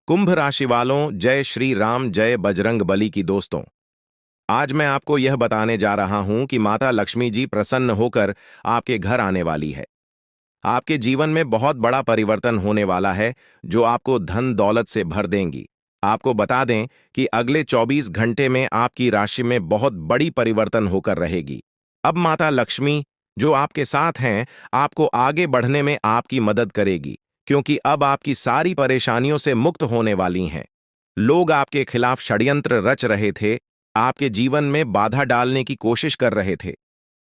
कुंभ राशि वालों, जय श्री राम, जय बजरंग बली की दोस्तों। आज मैं आपको यह बताने जा रहा हूं कि माता लक्ष्मी जी प्रसन्न होकर आपके घर आने वाली है। आपके जीवन में बहुत बड़ा परिवर्तन होने वाला है, जो आपको धन दौलत से भर देंगी। आपको बता दें कि अगले 24 घंटे में आपकी राशि में बहुत बड़ी परिवर्तन होकर रहेगी। अब माता लक्ष्मी, जो आपके साथ हैं, आपको आगे बढ़ने में आपकी मदद करेगी, क्योंकि अब आपकी सारी परेशानियों से मुक्त होने वाली हैं। लोग आपके खिलाफ षड्यंत्र रच रहे थे, आपके जीवन में बाधा डालने की कोशिश कर रहे थे।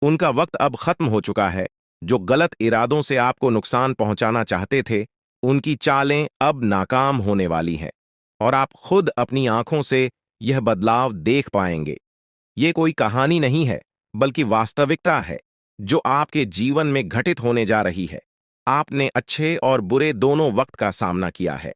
उनका वक्त अब खत्म हो चुका है। जो गलत इरादों से आपको नुकसान पहुंचाना चाहते थे, उनकी चालें अब नाकाम होने वाली हैं और आप खुद अपनी आंखों से यह बदलाव देख पाएंगे। ये कोई कहानी नहीं है, बल्कि वास्तविकता है, जो आपके जीवन में घटित होने जा रही है। आपने अच्छे और बुरे दोनों वक्त का सामना किया है।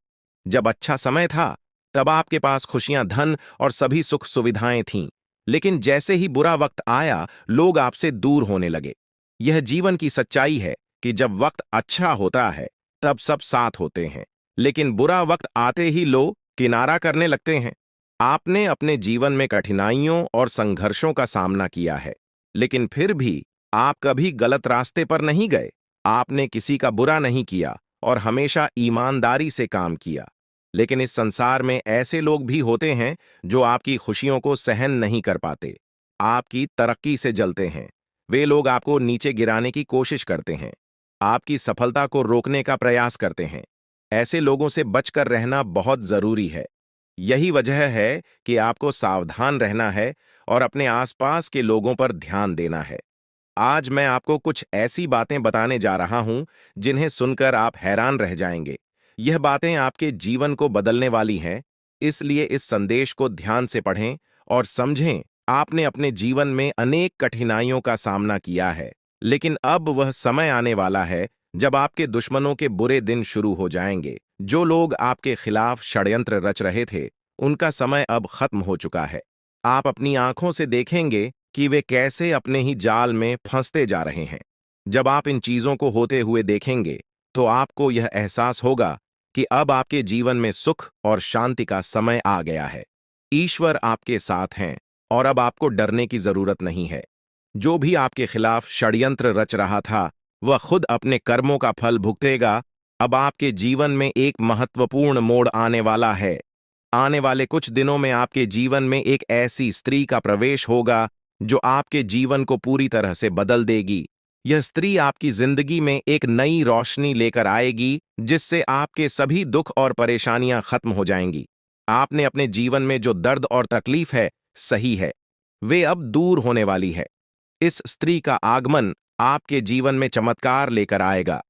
जब अच्छा समय था, तब आपके पास खुशियां, धन और सभी सुख सुविधाएं थीं। लेकिन जैसे ही बुरा वक्त आया, लोग आपसे दूर होने लगे। यह जीवन की सच्चाई है कि जब वक्त अच्छा होता है, तब सब साथ होते हैं, लेकिन बुरा वक्त आते ही लोग किनारा करने लगते हैं। आपने अपने जीवन में कठिनाइयों और संघर्षों का सामना किया है, लेकिन फिर भी आप कभी गलत रास्ते पर नहीं गए। आपने किसी का बुरा नहीं किया और हमेशा ईमानदारी से काम किया। लेकिन इस संसार में ऐसे लोग भी होते हैं जो आपकी खुशियों को सहन नहीं कर पाते, आपकी तरक्की से जलते हैं। वे लोग आपको नीचे गिराने की कोशिश करते हैं, आपकी सफलता को रोकने का प्रयास करते हैं। ऐसे लोगों से बचकर रहना बहुत जरूरी है। यही वजह है कि आपको सावधान रहना है और अपने आसपास के लोगों पर ध्यान देना है। आज मैं आपको कुछ ऐसी बातें बताने जा रहा हूं, जिन्हें सुनकर आप हैरान रह जाएंगे। यह बातें आपके जीवन को बदलने वाली हैं, इसलिए इस संदेश को ध्यान से पढ़ें और समझें। आपने अपने जीवन में अनेक कठिनाइयों का सामना किया है, लेकिन अब वह समय आने वाला है जब आपके दुश्मनों के बुरे दिन शुरू हो जाएंगे। जो लोग आपके खिलाफ षड्यंत्र रच रहे थे, उनका समय अब खत्म हो चुका है। आप अपनी आंखों से देखेंगे कि वे कैसे अपने ही जाल में फंसते जा रहे हैं। जब आप इन चीजों को होते हुए देखेंगे, तो आपको यह एहसास होगा कि अब आपके जीवन में सुख और शांति का समय आ गया है। ईश्वर आपके साथ हैं और अब आपको डरने की जरूरत नहीं है। जो भी आपके खिलाफ षड्यंत्र रच रहा था, वह खुद अपने कर्मों का फल भुगतेगा। अब आपके जीवन में एक महत्वपूर्ण मोड़ आने वाला है। आने वाले कुछ दिनों में आपके जीवन में एक ऐसी स्त्री का प्रवेश होगा, जो आपके जीवन को पूरी तरह से बदल देगी। यह स्त्री आपकी जिंदगी में एक नई रोशनी लेकर आएगी, जिससे आपके सभी दुख और परेशानियां खत्म हो जाएंगी। आपने अपने जीवन में जो दर्द और तकलीफ है, सही है, वे अब दूर होने वाली है। इस स्त्री का आगमन आपके जीवन में चमत्कार लेकर आएगा।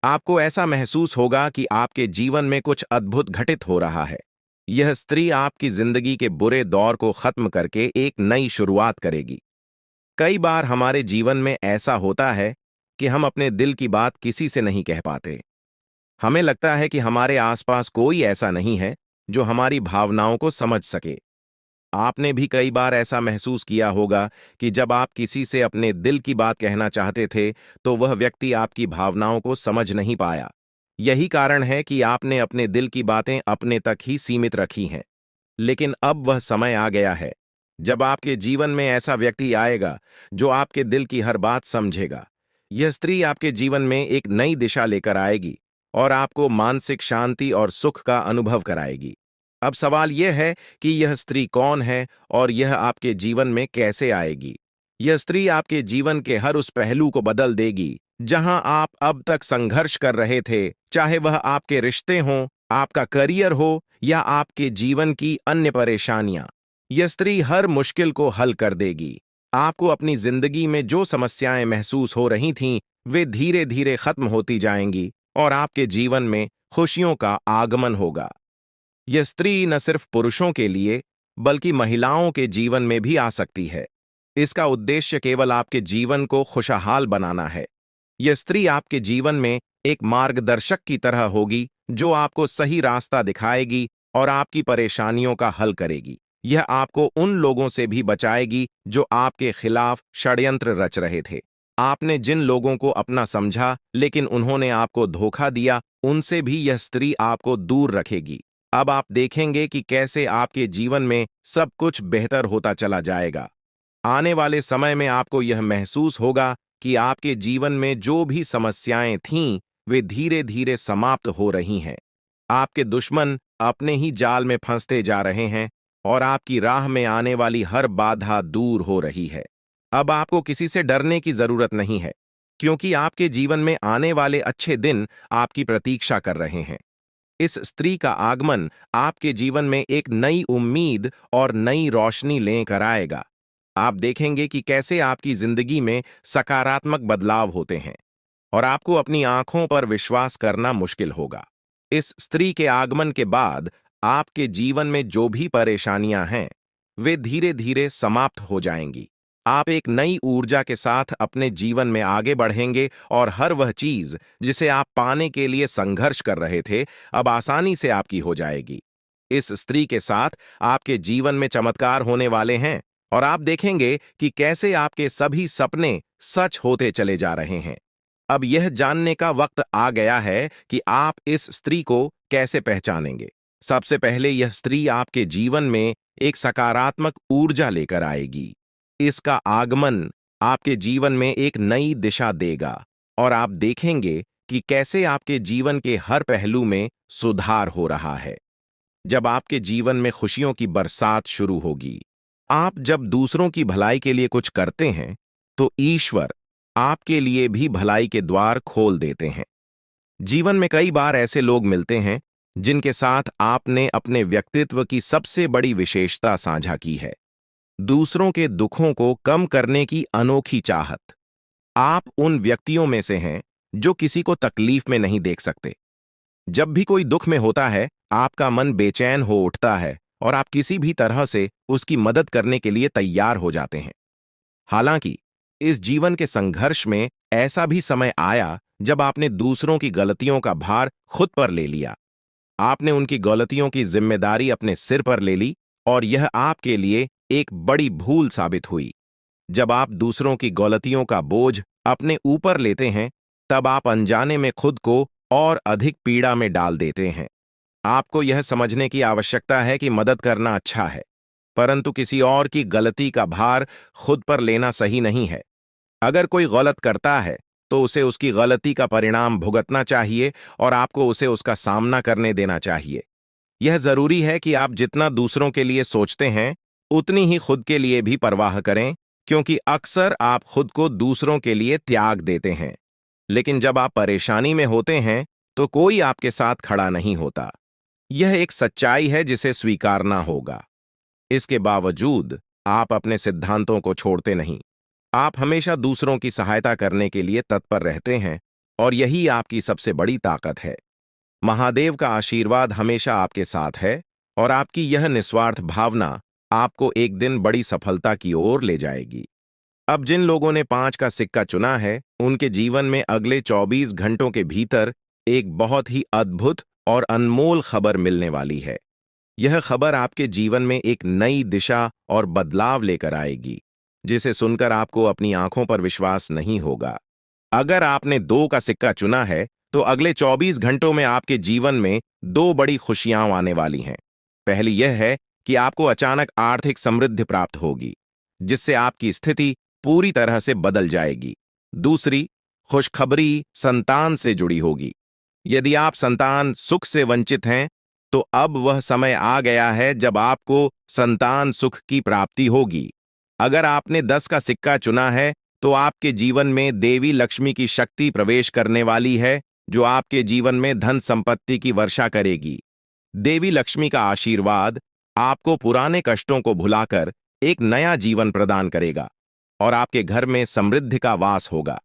आपको ऐसा महसूस होगा कि आपके जीवन में कुछ अद्भुत घटित हो रहा है। यह स्त्री आपकी जिंदगी के बुरे दौर को खत्म करके एक नई शुरुआत करेगी। कई बार हमारे जीवन में ऐसा होता है कि हम अपने दिल की बात किसी से नहीं कह पाते। हमें लगता है कि हमारे आसपास कोई ऐसा नहीं है जो हमारी भावनाओं को समझ सके। आपने भी कई बार ऐसा महसूस किया होगा कि जब आप किसी से अपने दिल की बात कहना चाहते थे, तो वह व्यक्ति आपकी भावनाओं को समझ नहीं पाया। यही कारण है कि आपने अपने दिल की बातें अपने तक ही सीमित रखी हैं। लेकिन अब वह समय आ गया है जब आपके जीवन में ऐसा व्यक्ति आएगा जो आपके दिल की हर बात समझेगा। यह स्त्री आपके जीवन में एक नई दिशा लेकर आएगी और आपको मानसिक शांति और सुख का अनुभव कराएगी। अब सवाल यह है कि यह स्त्री कौन है और यह आपके जीवन में कैसे आएगी। यह स्त्री आपके जीवन के हर उस पहलू को बदल देगी जहां आप अब तक संघर्ष कर रहे थे, चाहे वह आपके रिश्ते हों, आपका करियर हो या आपके जीवन की अन्य परेशानियां। यह स्त्री हर मुश्किल को हल कर देगी। आपको अपनी जिंदगी में जो समस्याएं महसूस हो रही थीं, वे धीरे धीरे खत्म होती जाएंगी और आपके जीवन में खुशियों का आगमन होगा। यह स्त्री न सिर्फ पुरुषों के लिए, बल्कि महिलाओं के जीवन में भी आ सकती है। इसका उद्देश्य केवल आपके जीवन को खुशहाल बनाना है। यह स्त्री आपके जीवन में एक मार्गदर्शक की तरह होगी, जो आपको सही रास्ता दिखाएगी और आपकी परेशानियों का हल करेगी। यह आपको उन लोगों से भी बचाएगी जो आपके खिलाफ षड्यंत्र रच रहे थे। आपने जिन लोगों को अपना समझा, लेकिन उन्होंने आपको धोखा दिया, उनसे भी यह स्त्री आपको दूर रखेगी। अब आप देखेंगे कि कैसे आपके जीवन में सब कुछ बेहतर होता चला जाएगा। आने वाले समय में आपको यह महसूस होगा कि आपके जीवन में जो भी समस्याएं थीं, वे धीरे धीरे समाप्त हो रही हैं। आपके दुश्मन अपने ही जाल में फंसते जा रहे हैं और आपकी राह में आने वाली हर बाधा दूर हो रही है। अब आपको किसी से डरने की जरूरत नहीं है, क्योंकि आपके जीवन में आने वाले अच्छे दिन आपकी प्रतीक्षा कर रहे हैं। इस स्त्री का आगमन आपके जीवन में एक नई उम्मीद और नई रोशनी लेकर आएगा। आप देखेंगे कि कैसे आपकी जिंदगी में सकारात्मक बदलाव होते हैं और आपको अपनी आंखों पर विश्वास करना मुश्किल होगा। इस स्त्री के आगमन के बाद आपके जीवन में जो भी परेशानियां हैं, वे धीरे धीरे समाप्त हो जाएंगी। आप एक नई ऊर्जा के साथ अपने जीवन में आगे बढ़ेंगे और हर वह चीज जिसे आप पाने के लिए संघर्ष कर रहे थे, अब आसानी से आपकी हो जाएगी। इस स्त्री के साथ आपके जीवन में चमत्कार होने वाले हैं और आप देखेंगे कि कैसे आपके सभी सपने सच होते चले जा रहे हैं। अब यह जानने का वक्त आ गया है कि आप इस स्त्री को कैसे पहचानेंगे। सबसे पहले यह स्त्री आपके जीवन में एक सकारात्मक ऊर्जा लेकर आएगी। इसका आगमन आपके जीवन में एक नई दिशा देगा और आप देखेंगे कि कैसे आपके जीवन के हर पहलू में सुधार हो रहा है। जब आपके जीवन में खुशियों की बरसात शुरू होगी, आप जब दूसरों की भलाई के लिए कुछ करते हैं, तो ईश्वर आपके लिए भी भलाई के द्वार खोल देते हैं। जीवन में कई बार ऐसे लोग मिलते हैं जिनके साथ आपने अपने व्यक्तित्व की सबसे बड़ी विशेषता साझा की है, दूसरों के दुखों को कम करने की अनोखी चाहत। आप उन व्यक्तियों में से हैं जो किसी को तकलीफ में नहीं देख सकते। जब भी कोई दुख में होता है, आपका मन बेचैन हो उठता है और आप किसी भी तरह से उसकी मदद करने के लिए तैयार हो जाते हैं। हालांकि इस जीवन के संघर्ष में ऐसा भी समय आया जब आपने दूसरों की गलतियों का भार खुद पर ले लिया। आपने उनकी गलतियों की जिम्मेदारी अपने सिर पर ले ली और यह आपके लिए एक बड़ी भूल साबित हुई। जब आप दूसरों की गलतियों का बोझ अपने ऊपर लेते हैं, तब आप अनजाने में खुद को और अधिक पीड़ा में डाल देते हैं। आपको यह समझने की आवश्यकता है कि मदद करना अच्छा है, परंतु किसी और की गलती का भार खुद पर लेना सही नहीं है। अगर कोई गलत करता है, तो उसे उसकी गलती का परिणाम भुगतना चाहिए और आपको उसे उसका सामना करने देना चाहिए। यह जरूरी है कि आप जितना दूसरों के लिए सोचते हैं, उतनी ही खुद के लिए भी परवाह करें, क्योंकि अक्सर आप खुद को दूसरों के लिए त्याग देते हैं। लेकिन जब आप परेशानी में होते हैं, तो कोई आपके साथ खड़ा नहीं होता। यह एक सच्चाई है जिसे स्वीकारना होगा। इसके बावजूद आप अपने सिद्धांतों को छोड़ते नहीं। आप हमेशा दूसरों की सहायता करने के लिए तत्पर रहते हैं और यही आपकी सबसे बड़ी ताकत है। महादेव का आशीर्वाद हमेशा आपके साथ है और आपकी यह निस्वार्थ भावना आपको एक दिन बड़ी सफलता की ओर ले जाएगी। अब जिन लोगों ने 5 का सिक्का चुना है, उनके जीवन में अगले 24 घंटों के भीतर एक बहुत ही अद्भुत और अनमोल खबर मिलने वाली है। यह खबर आपके जीवन में एक नई दिशा और बदलाव लेकर आएगी, जिसे सुनकर आपको अपनी आंखों पर विश्वास नहीं होगा। अगर आपने 2 का सिक्का चुना है, तो अगले 24 घंटों में आपके जीवन में 2 बड़ी खुशियां आने वाली हैं। पहली यह है कि आपको अचानक आर्थिक समृद्धि प्राप्त होगी, जिससे आपकी स्थिति पूरी तरह से बदल जाएगी। दूसरी खुशखबरी संतान से जुड़ी होगी। यदि आप संतान सुख से वंचित हैं, तो अब वह समय आ गया है जब आपको संतान सुख की प्राप्ति होगी। अगर आपने 10 का सिक्का चुना है, तो आपके जीवन में देवी लक्ष्मी की शक्ति प्रवेश करने वाली है, जो आपके जीवन में धन संपत्ति की वर्षा करेगी। देवी लक्ष्मी का आशीर्वाद आपको पुराने कष्टों को भुलाकर एक नया जीवन प्रदान करेगा और आपके घर में समृद्धि का वास होगा।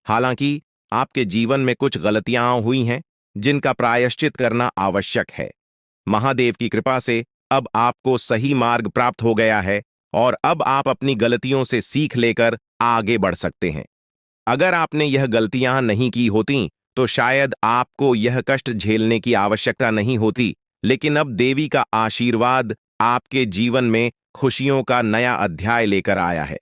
हालांकि आपके जीवन में कुछ गलतियां हुई हैं, जिनका प्रायश्चित करना आवश्यक है। महादेव की कृपा से अब आपको सही मार्ग प्राप्त हो गया है और अब आप अपनी गलतियों से सीख लेकर आगे बढ़ सकते हैं। अगर आपने यह गलतियां नहीं की होती, तो शायद आपको यह कष्ट झेलने की आवश्यकता नहीं होती, लेकिन अब देवी का आशीर्वाद आपके जीवन में खुशियों का नया अध्याय लेकर आया है।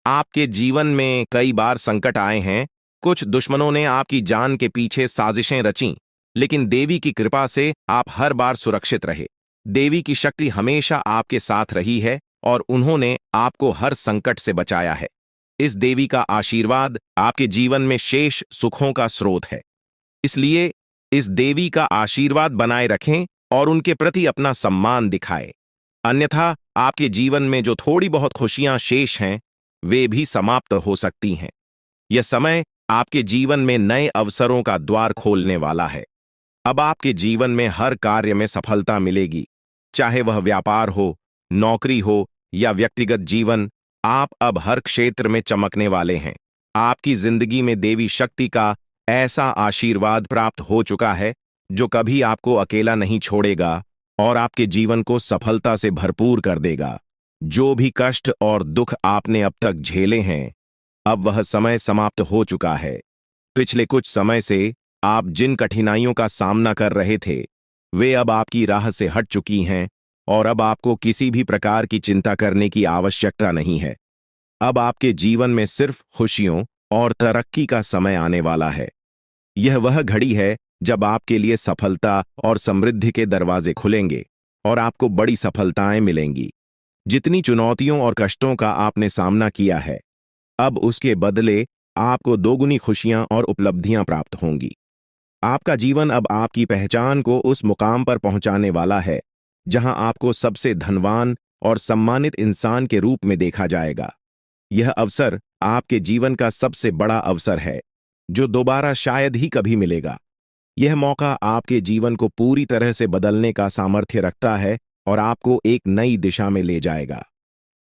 आपके जीवन में कई बार संकट आए हैं। कुछ दुश्मनों ने आपकी जान के पीछे साजिशें रची, लेकिन देवी की कृपा से आप हर बार सुरक्षित रहे। देवी की शक्ति हमेशा आपके साथ रही है और उन्होंने आपको हर संकट से बचाया है। इस देवी का आशीर्वाद आपके जीवन में शेष सुखों का स्रोत है। इसलिए इस देवी का आशीर्वाद बनाए रखें और उनके प्रति अपना सम्मान दिखाएं। अन्यथा आपके जीवन में जो थोड़ी बहुत खुशियां शेष हैं, वे भी समाप्त हो सकती हैं। यह समय आपके जीवन में नए अवसरों का द्वार खोलने वाला है। अब आपके जीवन में हर कार्य में सफलता मिलेगी, चाहे वह व्यापार हो, नौकरी हो या व्यक्तिगत जीवन। आप अब हर क्षेत्र में चमकने वाले हैं। आपकी जिंदगी में देवी शक्ति का ऐसा आशीर्वाद प्राप्त हो चुका है जो कभी आपको अकेला नहीं छोड़ेगा और आपके जीवन को सफलता से भरपूर कर देगा। जो भी कष्ट और दुख आपने अब तक झेले हैं, अब वह समय समाप्त हो चुका है। पिछले कुछ समय से आप जिन कठिनाइयों का सामना कर रहे थे, वे अब आपकी राह से हट चुकी हैं और अब आपको किसी भी प्रकार की चिंता करने की आवश्यकता नहीं है। अब आपके जीवन में सिर्फ खुशियों और तरक्की का समय आने वाला है। यह वह घड़ी है जब आपके लिए सफलता और समृद्धि के दरवाजे खुलेंगे और आपको बड़ी सफलताएं मिलेंगी। जितनी चुनौतियों और कष्टों का आपने सामना किया है, अब उसके बदले आपको दोगुनी खुशियां और उपलब्धियां प्राप्त होंगी। आपका जीवन अब आपकी पहचान को उस मुकाम पर पहुंचाने वाला है जहां आपको सबसे धनवान और सम्मानित इंसान के रूप में देखा जाएगा। यह अवसर आपके जीवन का सबसे बड़ा अवसर है जो दोबारा शायद ही कभी मिलेगा। यह मौका आपके जीवन को पूरी तरह से बदलने का सामर्थ्य रखता है और आपको एक नई दिशा में ले जाएगा।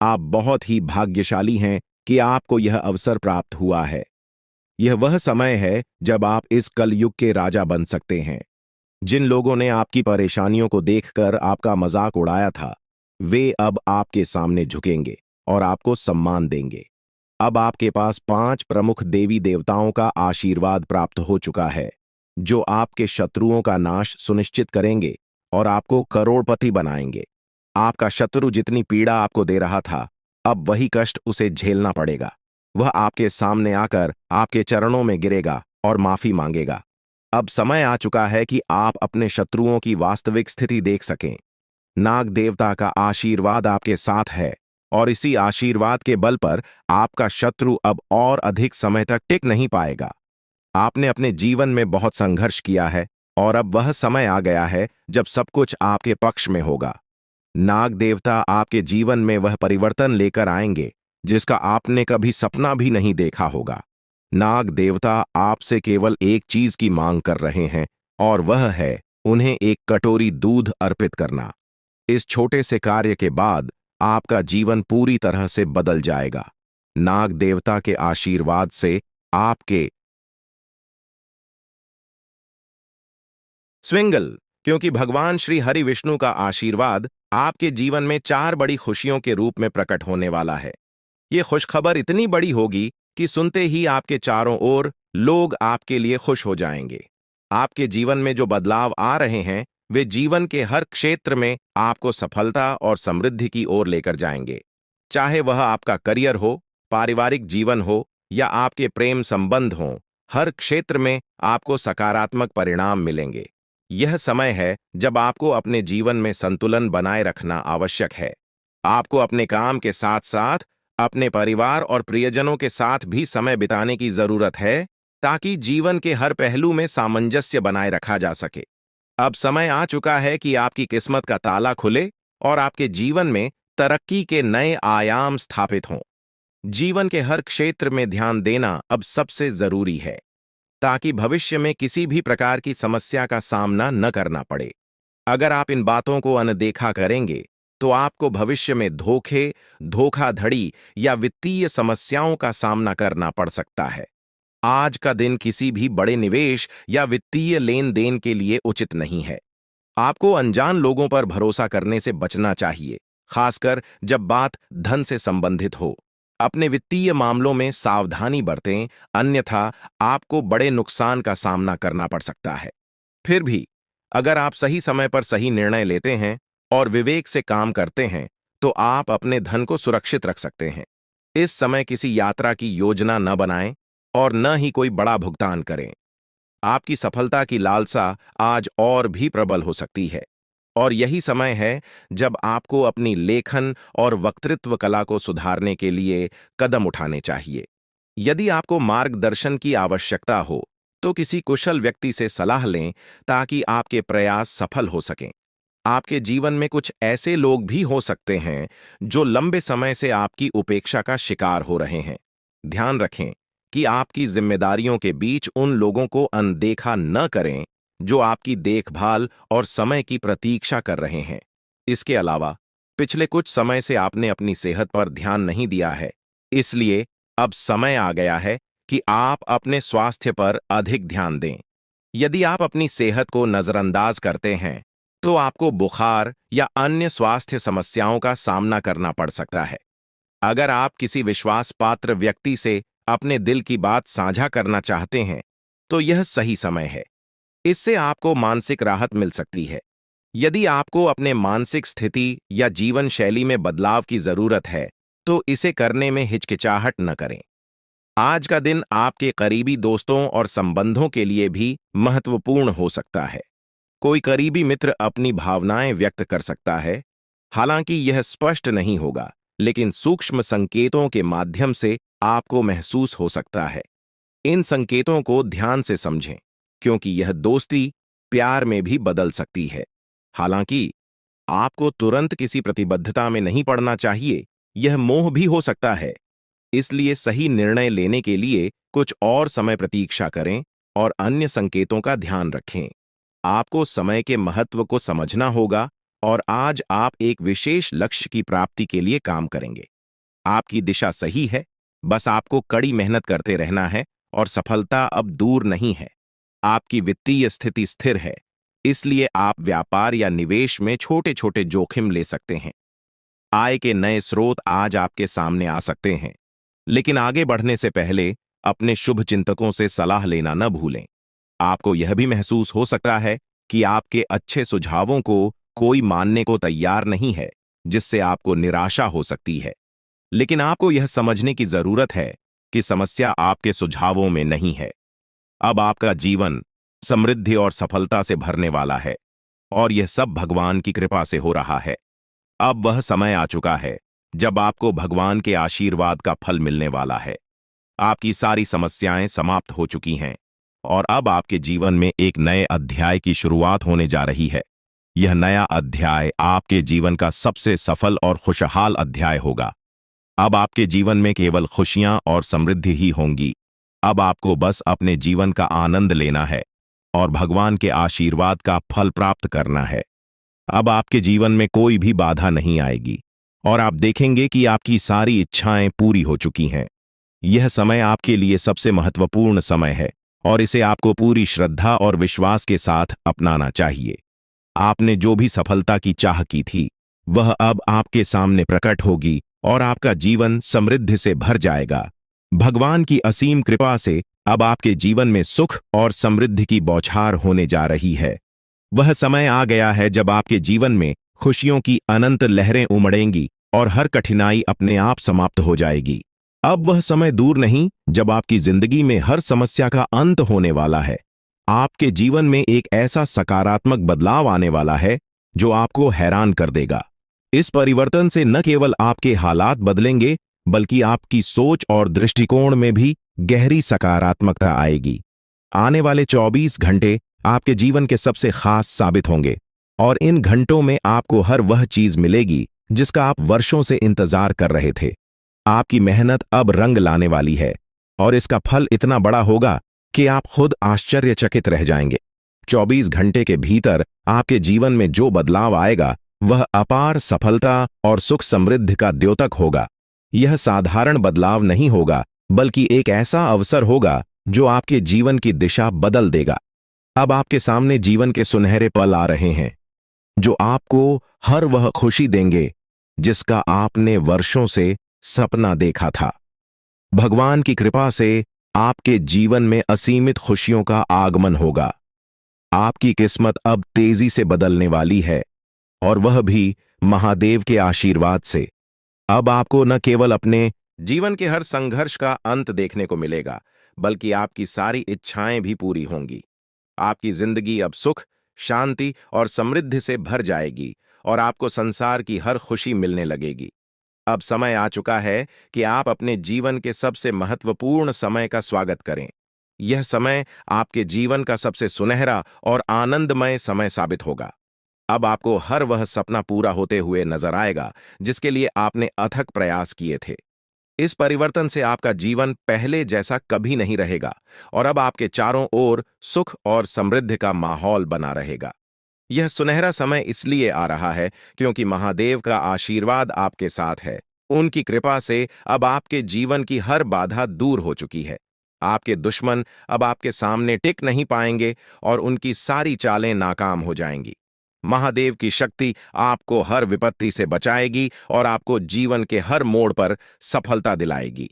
आप बहुत ही भाग्यशाली हैं कि आपको यह अवसर प्राप्त हुआ है। यह वह समय है जब आप इस कलयुग के राजा बन सकते हैं। जिन लोगों ने आपकी परेशानियों को देखकर आपका मजाक उड़ाया था, वे अब आपके सामने झुकेंगे और आपको सम्मान देंगे। अब आपके पास 5 प्रमुख देवी देवताओं का आशीर्वाद प्राप्त हो चुका है जो आपके शत्रुओं का नाश सुनिश्चित करेंगे और आपको करोड़पति बनाएंगे। आपका शत्रु जितनी पीड़ा आपको दे रहा था, अब वही कष्ट उसे झेलना पड़ेगा। वह आपके सामने आकर आपके चरणों में गिरेगा और माफी मांगेगा। अब समय आ चुका है कि आप अपने शत्रुओं की वास्तविक स्थिति देख सकें। नाग देवता का आशीर्वाद आपके साथ है और इसी आशीर्वाद के बल पर आपका शत्रु अब और अधिक समय तक टिक नहीं पाएगा। आपने अपने जीवन में बहुत संघर्ष किया है और अब वह समय आ गया है जब सब कुछ आपके पक्ष में होगा। नाग देवता आपके जीवन में वह परिवर्तन लेकर आएंगे जिसका आपने कभी सपना भी नहीं देखा होगा। नाग देवता आपसे केवल एक चीज की मांग कर रहे हैं और वह है उन्हें एक कटोरी दूध अर्पित करना। इस छोटे से कार्य के बाद आपका जीवन पूरी तरह से बदल जाएगा। नाग देवता के आशीर्वाद से आपके स्विंगल, क्योंकि भगवान श्री हरि विष्णु का आशीर्वाद आपके जीवन में 4 बड़ी खुशियों के रूप में प्रकट होने वाला है। ये खुशखबर इतनी बड़ी होगी कि सुनते ही आपके चारों ओर लोग आपके लिए खुश हो जाएंगे। आपके जीवन में जो बदलाव आ रहे हैं, वे जीवन के हर क्षेत्र में आपको सफलता और समृद्धि की ओर लेकर जाएंगे। चाहे वह आपका करियर हो, पारिवारिक जीवन हो या आपके प्रेम संबंध हों, हर क्षेत्र में आपको सकारात्मक परिणाम मिलेंगे। यह समय है जब आपको अपने जीवन में संतुलन बनाए रखना आवश्यक है। आपको अपने काम के साथ साथ अपने परिवार और प्रियजनों के साथ भी समय बिताने की जरूरत है ताकि जीवन के हर पहलू में सामंजस्य बनाए रखा जा सके। अब समय आ चुका है कि आपकी किस्मत का ताला खुले और आपके जीवन में तरक्की के नए आयाम स्थापित हों। जीवन के हर क्षेत्र में ध्यान देना अब सबसे जरूरी है ताकि भविष्य में किसी भी प्रकार की समस्या का सामना न करना पड़े। अगर आप इन बातों को अनदेखा करेंगे तो आपको भविष्य में धोखे, धोखाधड़ी या वित्तीय समस्याओं का सामना करना पड़ सकता है। आज का दिन किसी भी बड़े निवेश या वित्तीय लेन देन के लिए उचित नहीं है। आपको अनजान लोगों पर भरोसा करने से बचना चाहिए, खासकर जब बात धन से संबंधित हो। अपने वित्तीय मामलों में सावधानी बरतें, अन्यथा आपको बड़े नुकसान का सामना करना पड़ सकता है। फिर भी अगर आप सही समय पर सही निर्णय लेते हैं और विवेक से काम करते हैं, तो आप अपने धन को सुरक्षित रख सकते हैं। इस समय किसी यात्रा की योजना न बनाएं और न ही कोई बड़ा भुगतान करें। आपकी सफलता की लालसा आज और भी प्रबल हो सकती है। और यही समय है जब आपको अपनी लेखन और वक्तृत्व कला को सुधारने के लिए कदम उठाने चाहिए। यदि आपको मार्गदर्शन की आवश्यकता हो, तो किसी कुशल व्यक्ति से सलाह लें ताकि आपके प्रयास सफल हो सकें। आपके जीवन में कुछ ऐसे लोग भी हो सकते हैं जो लंबे समय से आपकी उपेक्षा का शिकार हो रहे हैं। ध्यान रखें कि आपकी जिम्मेदारियों के बीच उन लोगों को अनदेखा न करें जो आपकी देखभाल और समय की प्रतीक्षा कर रहे हैं। इसके अलावा, पिछले कुछ समय से आपने अपनी सेहत पर ध्यान नहीं दिया है, इसलिए अब समय आ गया है कि आप अपने स्वास्थ्य पर अधिक ध्यान दें। यदि आप अपनी सेहत को नजरअंदाज करते हैं, तो आपको बुखार या अन्य स्वास्थ्य समस्याओं का सामना करना पड़ सकता है। अगर आप किसी विश्वास पात्र व्यक्ति से अपने दिल की बात साझा करना चाहते हैं, तो यह सही समय है। इससे आपको मानसिक राहत मिल सकती है। यदि आपको अपने मानसिक स्थिति या जीवन शैली में बदलाव की जरूरत है, तो इसे करने में हिचकिचाहट न करें। आज का दिन आपके करीबी दोस्तों और संबंधों के लिए भी महत्वपूर्ण हो सकता है। कोई करीबी मित्र अपनी भावनाएं व्यक्त कर सकता है, हालांकि यह स्पष्ट नहीं होगा, लेकिन सूक्ष्म संकेतों के माध्यम से आपको महसूस हो सकता है। इन संकेतों को ध्यान से समझें, क्योंकि यह दोस्ती प्यार में भी बदल सकती है। हालांकि आपको तुरंत किसी प्रतिबद्धता में नहीं पड़ना चाहिए, यह मोह भी हो सकता है। इसलिए सही निर्णय लेने के लिए कुछ और समय प्रतीक्षा करें और अन्य संकेतों का ध्यान रखें। आपको समय के महत्व को समझना होगा और आज आप एक विशेष लक्ष्य की प्राप्ति के लिए काम करेंगे। आपकी दिशा सही है, बस आपको कड़ी मेहनत करते रहना है और सफलता अब दूर नहीं है। आपकी वित्तीय स्थिति स्थिर है, इसलिए आप व्यापार या निवेश में छोटे-छोटे जोखिम ले सकते हैं। आय के नए स्रोत आज आपके सामने आ सकते हैं, लेकिन आगे बढ़ने से पहले अपने शुभ चिंतकों से सलाह लेना न भूलें। आपको यह भी महसूस हो सकता है कि आपके अच्छे सुझावों को कोई मानने को तैयार नहीं है, जिससे आपको निराशा हो सकती है। लेकिन आपको यह समझने की जरूरत है कि समस्या आपके सुझावों में नहीं है। अब आपका जीवन समृद्धि और सफलता से भरने वाला है, और यह सब भगवान की कृपा से हो रहा है। अब वह समय आ चुका है जब आपको भगवान के आशीर्वाद का फल मिलने वाला है। आपकी सारी समस्याएं समाप्त हो चुकी हैं और अब आपके जीवन में एक नए अध्याय की शुरुआत होने जा रही है। यह नया अध्याय आपके जीवन का सबसे सफल और खुशहाल अध्याय होगा। अब आपके जीवन में केवल खुशियां और समृद्धि ही होंगी। अब आपको बस अपने जीवन का आनंद लेना है और भगवान के आशीर्वाद का फल प्राप्त करना है। अब आपके जीवन में कोई भी बाधा नहीं आएगी और आप देखेंगे कि आपकी सारी इच्छाएं पूरी हो चुकी हैं। यह समय आपके लिए सबसे महत्वपूर्ण समय है और इसे आपको पूरी श्रद्धा और विश्वास के साथ अपनाना चाहिए। आपने जो भी सफलता की चाह की थी, वह अब आपके सामने प्रकट होगी और आपका जीवन समृद्धि से भर जाएगा। भगवान की असीम कृपा से अब आपके जीवन में सुख और समृद्धि की बौछार होने जा रही है। वह समय आ गया है जब आपके जीवन में खुशियों की अनंत लहरें उमड़ेंगी और हर कठिनाई अपने आप समाप्त हो जाएगी। अब वह समय दूर नहीं जब आपकी जिंदगी में हर समस्या का अंत होने वाला है। आपके जीवन में एक ऐसा सकारात्मक बदलाव आने वाला है जो आपको हैरान कर देगा। इस परिवर्तन से न केवल आपके हालात बदलेंगे, बल्कि आपकी सोच और दृष्टिकोण में भी गहरी सकारात्मकता आएगी। आने वाले 24 घंटे आपके जीवन के सबसे खास साबित होंगे और इन घंटों में आपको हर वह चीज मिलेगी जिसका आप वर्षों से इंतजार कर रहे थे। आपकी मेहनत अब रंग लाने वाली है और इसका फल इतना बड़ा होगा कि आप खुद आश्चर्यचकित रह जाएंगे। 24 घंटे के भीतर आपके जीवन में जो बदलाव आएगा, वह अपार सफलता और सुख समृद्धि का द्योतक होगा। यह साधारण बदलाव नहीं होगा, बल्कि एक ऐसा अवसर होगा जो आपके जीवन की दिशा बदल देगा। अब आपके सामने जीवन के सुनहरे पल आ रहे हैं, जो आपको हर वह खुशी देंगे जिसका आपने वर्षों से सपना देखा था। भगवान की कृपा से आपके जीवन में असीमित खुशियों का आगमन होगा। आपकी किस्मत अब तेजी से बदलने वाली है, और वह भी महादेव के आशीर्वाद से। अब आपको न केवल अपने जीवन के हर संघर्ष का अंत देखने को मिलेगा, बल्कि आपकी सारी इच्छाएं भी पूरी होंगी। आपकी जिंदगी अब सुख, शांति और समृद्धि से भर जाएगी और आपको संसार की हर खुशी मिलने लगेगी। अब समय आ चुका है कि आप अपने जीवन के सबसे महत्वपूर्ण समय का स्वागत करें। यह समय आपके जीवन का सबसे सुनहरा और आनंदमय समय साबित होगा। अब आपको हर वह सपना पूरा होते हुए नजर आएगा जिसके लिए आपने अथक प्रयास किए थे। इस परिवर्तन से आपका जीवन पहले जैसा कभी नहीं रहेगा और अब आपके चारों ओर सुख और समृद्धि का माहौल बना रहेगा। यह सुनहरा समय इसलिए आ रहा है क्योंकि महादेव का आशीर्वाद आपके साथ है। उनकी कृपा से अब आपके जीवन की हर बाधा दूर हो चुकी है। आपके दुश्मन अब आपके सामने टिक नहीं पाएंगे और उनकी सारी चालें नाकाम हो जाएंगी। महादेव की शक्ति आपको हर विपत्ति से बचाएगी और आपको जीवन के हर मोड़ पर सफलता दिलाएगी।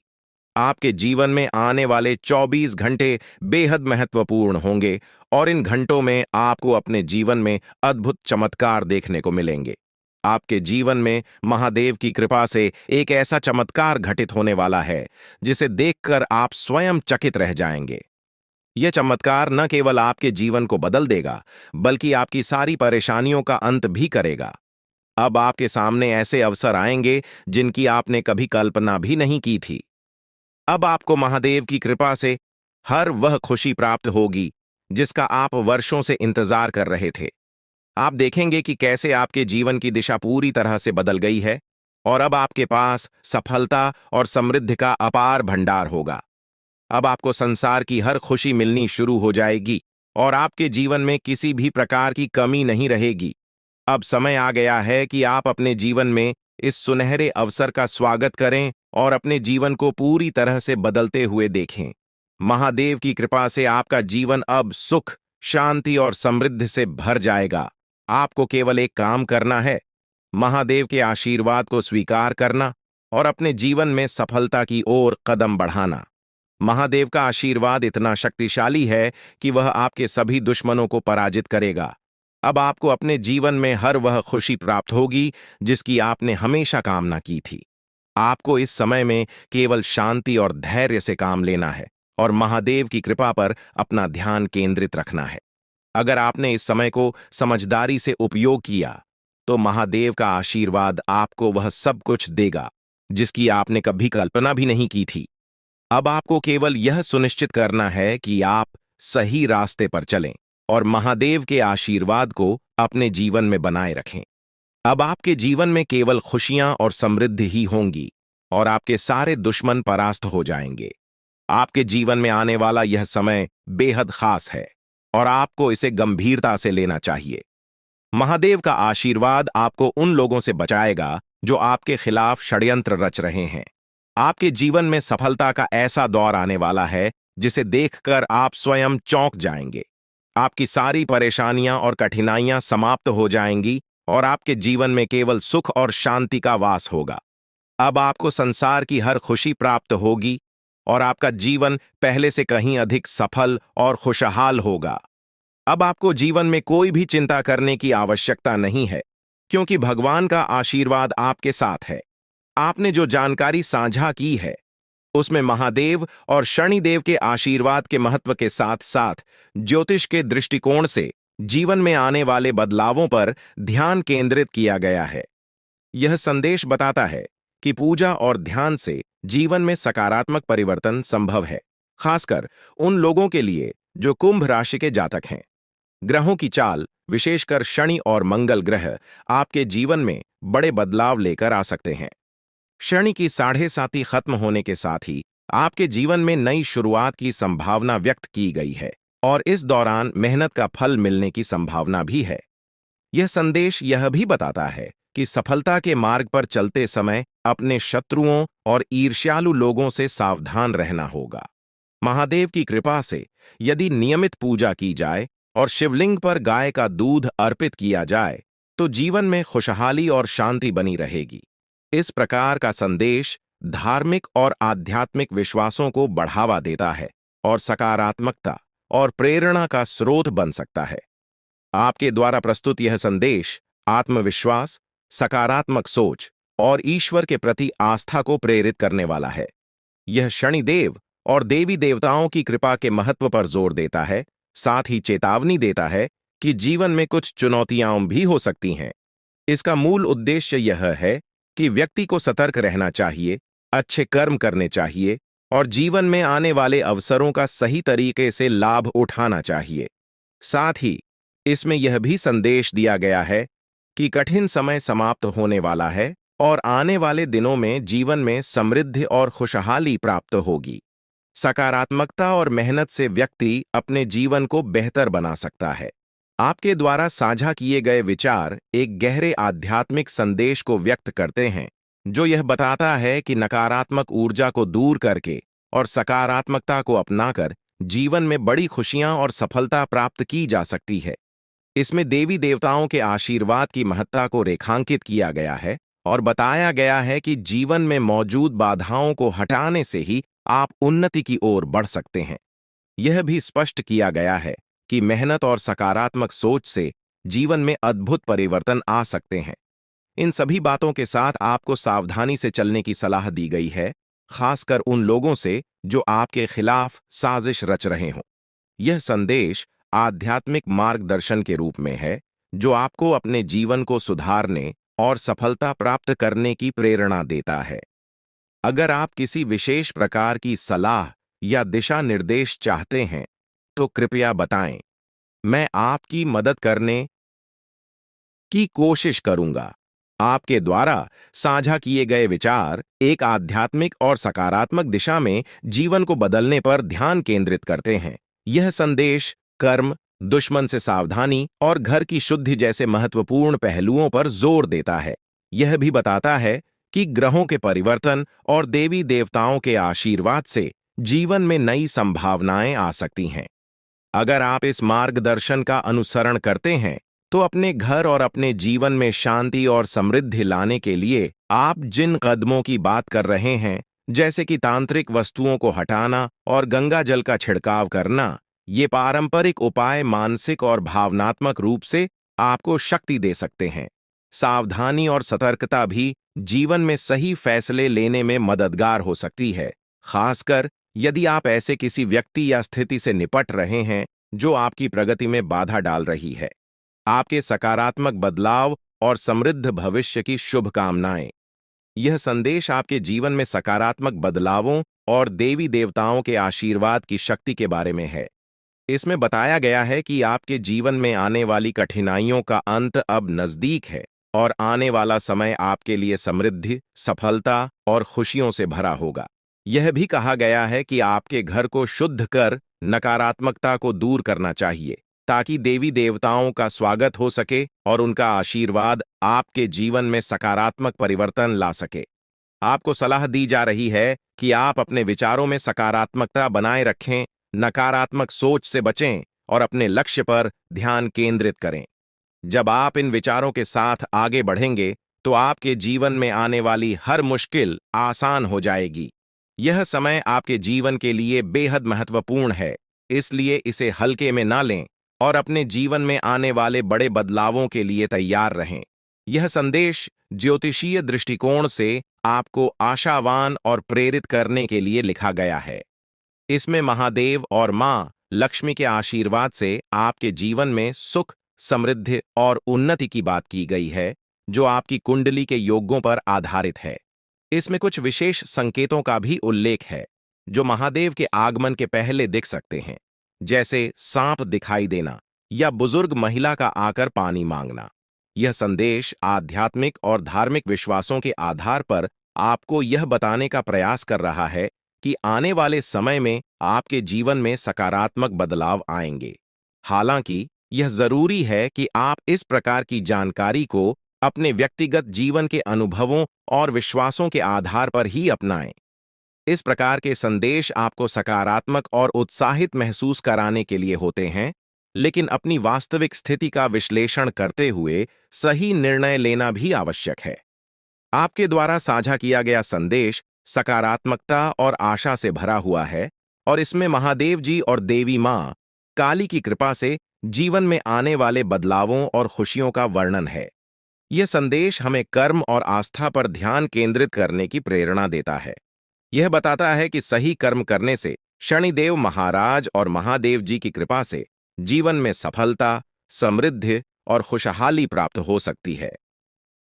आपके जीवन में आने वाले 24 घंटे बेहद महत्वपूर्ण होंगे और इन घंटों में आपको अपने जीवन में अद्भुत चमत्कार देखने को मिलेंगे। आपके जीवन में महादेव की कृपा से एक ऐसा चमत्कार घटित होने वाला है जिसे देखकर आप स्वयं चकित रह जाएंगे। यह चमत्कार न केवल आपके जीवन को बदल देगा, बल्कि आपकी सारी परेशानियों का अंत भी करेगा। अब आपके सामने ऐसे अवसर आएंगे जिनकी आपने कभी कल्पना भी नहीं की थी। अब आपको महादेव की कृपा से हर वह खुशी प्राप्त होगी जिसका आप वर्षों से इंतजार कर रहे थे। आप देखेंगे कि कैसे आपके जीवन की दिशा पूरी तरह से बदल गई है और अब आपके पास सफलता और समृद्धि का अपार भंडार होगा। अब आपको संसार की हर खुशी मिलनी शुरू हो जाएगी और आपके जीवन में किसी भी प्रकार की कमी नहीं रहेगी। अब समय आ गया है कि आप अपने जीवन में इस सुनहरे अवसर का स्वागत करें और अपने जीवन को पूरी तरह से बदलते हुए देखें। महादेव की कृपा से आपका जीवन अब सुख, शांति और समृद्धि से भर जाएगा। आपको केवल एक काम करना है, महादेव के आशीर्वाद को स्वीकार करना और अपने जीवन में सफलता की ओर कदम बढ़ाना। महादेव का आशीर्वाद इतना शक्तिशाली है कि वह आपके सभी दुश्मनों को पराजित करेगा। अब आपको अपने जीवन में हर वह खुशी प्राप्त होगी जिसकी आपने हमेशा कामना की थी। आपको इस समय में केवल शांति और धैर्य से काम लेना है और महादेव की कृपा पर अपना ध्यान केंद्रित रखना है। अगर आपने इस समय को समझदारी से उपयोग किया तो महादेव का आशीर्वाद आपको वह सब कुछ देगा जिसकी आपने कभी कल्पना भी नहीं की थी। अब आपको केवल यह सुनिश्चित करना है कि आप सही रास्ते पर चलें और महादेव के आशीर्वाद को अपने जीवन में बनाए रखें। अब आपके जीवन में केवल खुशियां और समृद्धि ही होंगी और आपके सारे दुश्मन परास्त हो जाएंगे। आपके जीवन में आने वाला यह समय बेहद खास है और आपको इसे गंभीरता से लेना चाहिए। महादेव का आशीर्वाद आपको उन लोगों से बचाएगा जो आपके खिलाफ षड्यंत्र रच रहे हैं। आपके जीवन में सफलता का ऐसा दौर आने वाला है जिसे देखकर आप स्वयं चौंक जाएंगे। आपकी सारी परेशानियां और कठिनाइयां समाप्त हो जाएंगी और आपके जीवन में केवल सुख और शांति का वास होगा। अब आपको संसार की हर खुशी प्राप्त होगी और आपका जीवन पहले से कहीं अधिक सफल और खुशहाल होगा। अब आपको जीवन में कोई भी चिंता करने की आवश्यकता नहीं है क्योंकि भगवान का आशीर्वाद आपके साथ है। आपने जो जानकारी साझा की है उसमें महादेव और शनिदेव के आशीर्वाद के महत्व के साथ साथ ज्योतिष के दृष्टिकोण से जीवन में आने वाले बदलावों पर ध्यान केंद्रित किया गया है। यह संदेश बताता है कि पूजा और ध्यान से जीवन में सकारात्मक परिवर्तन संभव है, खासकर उन लोगों के लिए जो कुंभ राशि के जातक हैं। ग्रहों की चाल, विशेषकर शनि और मंगल ग्रह, आपके जीवन में बड़े बदलाव लेकर आ सकते हैं। शनि की 7.5 खत्म होने के साथ ही आपके जीवन में नई शुरुआत की संभावना व्यक्त की गई है और इस दौरान मेहनत का फल मिलने की संभावना भी है। यह संदेश यह भी बताता है कि सफलता के मार्ग पर चलते समय अपने शत्रुओं और ईर्ष्यालु लोगों से सावधान रहना होगा। महादेव की कृपा से यदि नियमित पूजा की जाए और शिवलिंग पर गाय का दूध अर्पित किया जाए तो जीवन में खुशहाली और शांति बनी रहेगी। इस प्रकार का संदेश धार्मिक और आध्यात्मिक विश्वासों को बढ़ावा देता है और सकारात्मकता और प्रेरणा का स्रोत बन सकता है। आपके द्वारा प्रस्तुत यह संदेश आत्मविश्वास, सकारात्मक सोच और ईश्वर के प्रति आस्था को प्रेरित करने वाला है। यह शनिदेव और देवी देवताओं की कृपा के महत्व पर जोर देता है साथ ही चेतावनी देता है कि जीवन में कुछ चुनौतियां भी हो सकती हैं। इसका मूल उद्देश्य यह है कि व्यक्ति को सतर्क रहना चाहिए, अच्छे कर्म करने चाहिए और जीवन में आने वाले अवसरों का सही तरीके से लाभ उठाना चाहिए। साथ ही इसमें यह भी संदेश दिया गया है कि कठिन समय समाप्त होने वाला है और आने वाले दिनों में जीवन में समृद्धि और खुशहाली प्राप्त होगी। सकारात्मकता और मेहनत से व्यक्ति अपने जीवन को बेहतर बना सकता है। आपके द्वारा साझा किए गए विचार एक गहरे आध्यात्मिक संदेश को व्यक्त करते हैं, जो यह बताता है कि नकारात्मक ऊर्जा को दूर करके और सकारात्मकता को अपनाकर जीवन में बड़ी खुशियां और सफलता प्राप्त की जा सकती है। इसमें देवी देवताओं के आशीर्वाद की महत्ता को रेखांकित किया गया है और बताया गया है कि जीवन में मौजूद बाधाओं को हटाने से ही आप उन्नति की ओर बढ़ सकते हैं। यह भी स्पष्ट किया गया है कि मेहनत और सकारात्मक सोच से जीवन में अद्भुत परिवर्तन आ सकते हैं। इन सभी बातों के साथ आपको सावधानी से चलने की सलाह दी गई है, खासकर उन लोगों से जो आपके खिलाफ साजिश रच रहे हों। यह संदेश आध्यात्मिक मार्गदर्शन के रूप में है, जो आपको अपने जीवन को सुधारने और सफलता प्राप्त करने की प्रेरणा देता है। अगर आप किसी विशेष प्रकार की सलाह या दिशा निर्देश चाहते हैं, तो कृपया बताएं। मैं आपकी मदद करने की कोशिश करूंगा। आपके द्वारा साझा किए गए विचार एक आध्यात्मिक और सकारात्मक दिशा में जीवन को बदलने पर ध्यान केंद्रित करते हैं। यह संदेश कर्म, दुश्मन से सावधानी और घर की शुद्धि जैसे महत्वपूर्ण पहलुओं पर जोर देता है। यह भी बताता है कि ग्रहों के परिवर्तन और देवी देवताओं के आशीर्वाद से जीवन में नई संभावनाएं आ सकती हैं। अगर आप इस मार्गदर्शन का अनुसरण करते हैं, तो अपने घर और अपने जीवन में शांति और समृद्धि लाने के लिए आप जिन कदमों की बात कर रहे हैं, जैसे कि तांत्रिक वस्तुओं को हटाना और गंगा जल का छिड़काव करना, ये पारंपरिक उपाय मानसिक और भावनात्मक रूप से आपको शक्ति दे सकते हैं। सावधानी और सतर्कता भी जीवन में सही फैसले लेने में मददगार हो सकती है, खासकर यदि आप ऐसे किसी व्यक्ति या स्थिति से निपट रहे हैं जो आपकी प्रगति में बाधा डाल रही है। आपके सकारात्मक बदलाव और समृद्ध भविष्य की शुभकामनाएं। यह संदेश आपके जीवन में सकारात्मक बदलावों और देवी देवताओं के आशीर्वाद की शक्ति के बारे में है। इसमें बताया गया है कि आपके जीवन में आने वाली कठिनाइयों का अंत अब नजदीक है और आने वाला समय आपके लिए समृद्धि, सफलता और खुशियों से भरा होगा। यह भी कहा गया है कि आपके घर को शुद्ध कर नकारात्मकता को दूर करना चाहिए, ताकि देवी देवताओं का स्वागत हो सके और उनका आशीर्वाद आपके जीवन में सकारात्मक परिवर्तन ला सके। आपको सलाह दी जा रही है कि आप अपने विचारों में सकारात्मकता बनाए रखें, नकारात्मक सोच से बचें और अपने लक्ष्य पर ध्यान केंद्रित करें। जब आप इन विचारों के साथ आगे बढ़ेंगे, तो आपके जीवन में आने वाली हर मुश्किल आसान हो जाएगी। यह समय आपके जीवन के लिए बेहद महत्वपूर्ण है, इसलिए इसे हल्के में ना लें और अपने जीवन में आने वाले बड़े बदलावों के लिए तैयार रहें। यह संदेश ज्योतिषीय दृष्टिकोण से आपको आशावान और प्रेरित करने के लिए लिखा गया है। इसमें महादेव और मां लक्ष्मी के आशीर्वाद से आपके जीवन में सुख, समृद्धि और उन्नति की बात की गई है, जो आपकी कुंडली के योगों पर आधारित है। इसमें कुछ विशेष संकेतों का भी उल्लेख है, जो महादेव के आगमन के पहले दिख सकते हैं, जैसे सांप दिखाई देना या बुजुर्ग महिला का आकर पानी मांगना। यह संदेश आध्यात्मिक और धार्मिक विश्वासों के आधार पर आपको यह बताने का प्रयास कर रहा है कि आने वाले समय में आपके जीवन में सकारात्मक बदलाव आएंगे। हालांकि यह जरूरी है कि आप इस प्रकार की जानकारी को अपने व्यक्तिगत जीवन के अनुभवों और विश्वासों के आधार पर ही अपनाएं। इस प्रकार के संदेश आपको सकारात्मक और उत्साहित महसूस कराने के लिए होते हैं, लेकिन अपनी वास्तविक स्थिति का विश्लेषण करते हुए सही निर्णय लेना भी आवश्यक है। आपके द्वारा साझा किया गया संदेश सकारात्मकता और आशा से भरा हुआ है और इसमें महादेव जी और देवी मां काली की कृपा से जीवन में आने वाले बदलावों और खुशियों का वर्णन है। यह संदेश हमें कर्म और आस्था पर ध्यान केंद्रित करने की प्रेरणा देता है। यह बताता है कि सही कर्म करने से शनिदेव महाराज और महादेव जी की कृपा से जीवन में सफलता, समृद्धि और खुशहाली प्राप्त हो सकती है।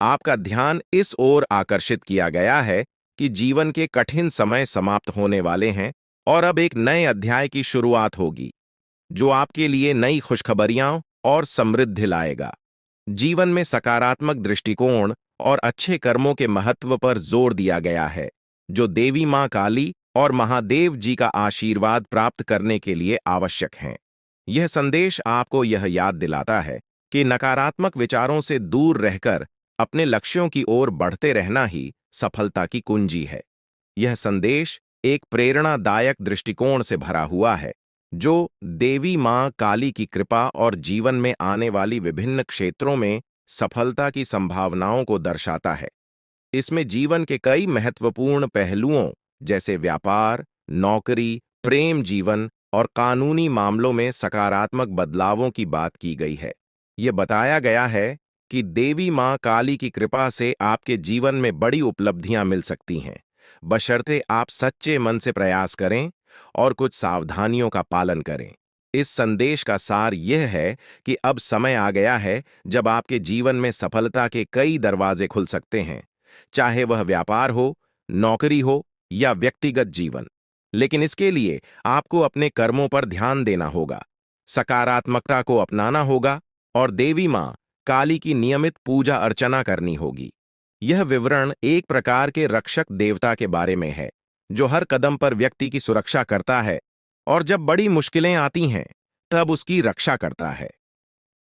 आपका ध्यान इस ओर आकर्षित किया गया है कि जीवन के कठिन समय समाप्त होने वाले हैं और अब एक नए अध्याय की शुरुआत होगी, जो आपके लिए नई खुशखबरियां और समृद्धि लाएगा। जीवन में सकारात्मक दृष्टिकोण और अच्छे कर्मों के महत्व पर जोर दिया गया है, जो देवी मां काली और महादेव जी का आशीर्वाद प्राप्त करने के लिए आवश्यक हैं। यह संदेश आपको यह याद दिलाता है कि नकारात्मक विचारों से दूर रहकर अपने लक्ष्यों की ओर बढ़ते रहना ही सफलता की कुंजी है। यह संदेश एक प्रेरणादायक दृष्टिकोण से भरा हुआ है, जो देवी मां काली की कृपा और जीवन में आने वाली विभिन्न क्षेत्रों में सफलता की संभावनाओं को दर्शाता है। इसमें जीवन के कई महत्वपूर्ण पहलुओं जैसे व्यापार, नौकरी, प्रेम जीवन और कानूनी मामलों में सकारात्मक बदलावों की बात की गई है। यह बताया गया है कि देवी मां काली की कृपा से आपके जीवन में बड़ी उपलब्धियां मिल सकती हैं, बशर्ते आप सच्चे मन से प्रयास करें और कुछ सावधानियों का पालन करें। इस संदेश का सार यह है कि अब समय आ गया है जब आपके जीवन में सफलता के कई दरवाजे खुल सकते हैं, चाहे वह व्यापार हो, नौकरी हो या व्यक्तिगत जीवन। लेकिन इसके लिए आपको अपने कर्मों पर ध्यान देना होगा, सकारात्मकता को अपनाना होगा और देवी मां काली की नियमित पूजा अर्चना करनी होगी। यह विवरण एक प्रकार के रक्षक देवता के बारे में है, जो हर कदम पर व्यक्ति की सुरक्षा करता है और जब बड़ी मुश्किलें आती हैं, तब उसकी रक्षा करता है।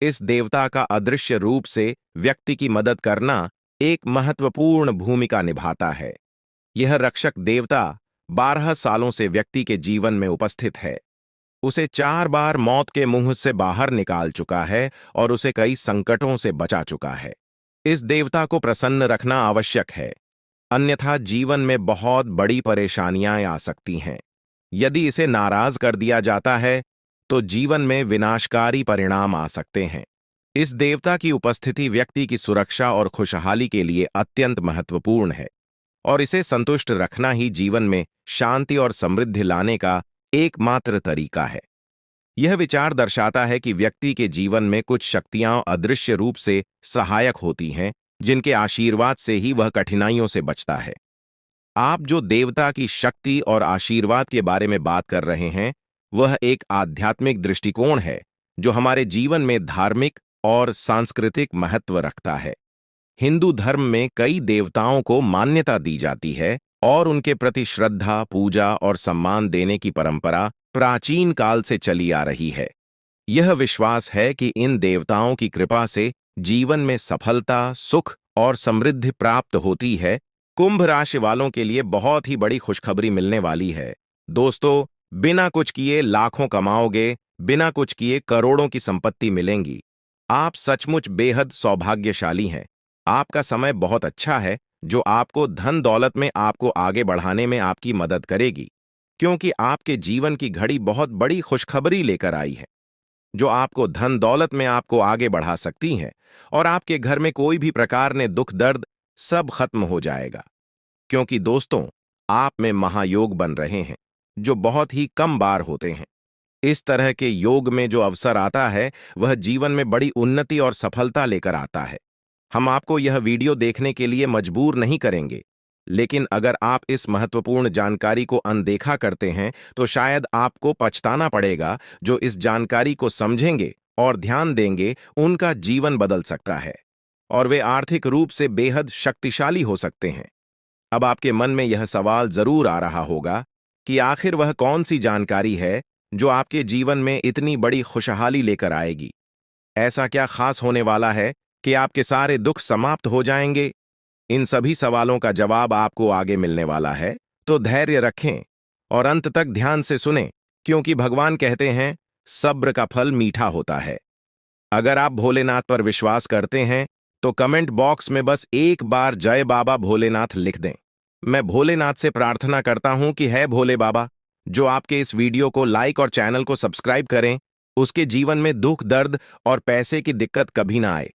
इस देवता का अदृश्य रूप से व्यक्ति की मदद करना एक महत्वपूर्ण भूमिका निभाता है। यह रक्षक देवता 12 सालों से व्यक्ति के जीवन में उपस्थित है। उसे 4 बार मौत के मुंह से बाहर निकाल चुका है और उसे कई संकटों से बचा चुका है। इस देवता को प्रसन्न रखना आवश्यक है, अन्यथा जीवन में बहुत बड़ी परेशानियां आ सकती हैं। यदि इसे नाराज कर दिया जाता है, तो जीवन में विनाशकारी परिणाम आ सकते हैं। इस देवता की उपस्थिति व्यक्ति की सुरक्षा और खुशहाली के लिए अत्यंत महत्वपूर्ण है, और इसे संतुष्ट रखना ही जीवन में शांति और समृद्धि लाने का एकमात्र तरीका है। यह विचार दर्शाता है कि व्यक्ति के जीवन में कुछ शक्तियां अदृश्य रूप से सहायक होती हैं, जिनके आशीर्वाद से ही वह कठिनाइयों से बचता है। आप जो देवता की शक्ति और आशीर्वाद के बारे में बात कर रहे हैं, वह एक आध्यात्मिक दृष्टिकोण है, जो हमारे जीवन में धार्मिक और सांस्कृतिक महत्व रखता है। हिंदू धर्म में कई देवताओं को मान्यता दी जाती है और उनके प्रति श्रद्धा, पूजा और सम्मान देने की परंपरा प्राचीन काल से चली आ रही है। यह विश्वास है कि इन देवताओं की कृपा से जीवन में सफलता, सुख और समृद्धि प्राप्त होती है। कुंभ राशि वालों के लिए बहुत ही बड़ी खुशखबरी मिलने वाली है। दोस्तों, बिना कुछ किए लाखों कमाओगे, बिना कुछ किए करोड़ों की संपत्ति मिलेंगी। आप सचमुच बेहद सौभाग्यशाली हैं। आपका समय बहुत अच्छा है, जो आपको धन दौलत में आपको आगे बढ़ाने में आपकी मदद करेगी, क्योंकि आपके जीवन की घड़ी बहुत बड़ी खुशखबरी लेकर आई है, जो आपको धन दौलत में आपको आगे बढ़ा सकती हैं, और आपके घर में कोई भी प्रकार ने दुख दर्द सब खत्म हो जाएगा। क्योंकि दोस्तों, आप में महायोग बन रहे हैं, जो बहुत ही कम बार होते हैं। इस तरह के योग में जो अवसर आता है, वह जीवन में बड़ी उन्नति और सफलता लेकर आता है। हम आपको यह वीडियो देखने के लिए मजबूर नहीं करेंगे, लेकिन अगर आप इस महत्वपूर्ण जानकारी को अनदेखा करते हैं, तो शायद आपको पछताना पड़ेगा। जो इस जानकारी को समझेंगे और ध्यान देंगे, उनका जीवन बदल सकता है और वे आर्थिक रूप से बेहद शक्तिशाली हो सकते हैं। अब आपके मन में यह सवाल जरूर आ रहा होगा कि आखिर वह कौन सी जानकारी है जो आपके जीवन में इतनी बड़ी खुशहाली लेकर आएगी। ऐसा क्या खास होने वाला है कि आपके सारे दुख समाप्त हो जाएंगे? इन सभी सवालों का जवाब आपको आगे मिलने वाला है, तो धैर्य रखें और अंत तक ध्यान से सुनें, क्योंकि भगवान कहते हैं, सब्र का फल मीठा होता है। अगर आप भोलेनाथ पर विश्वास करते हैं, तो कमेंट बॉक्स में बस एक बार जय बाबा भोलेनाथ लिख दें। मैं भोलेनाथ से प्रार्थना करता हूं कि है भोले बाबा, जो आपके इस वीडियो को लाइक और चैनल को सब्सक्राइब करें, उसके जीवन में दुख दर्द और पैसे की दिक्कत कभी ना आए।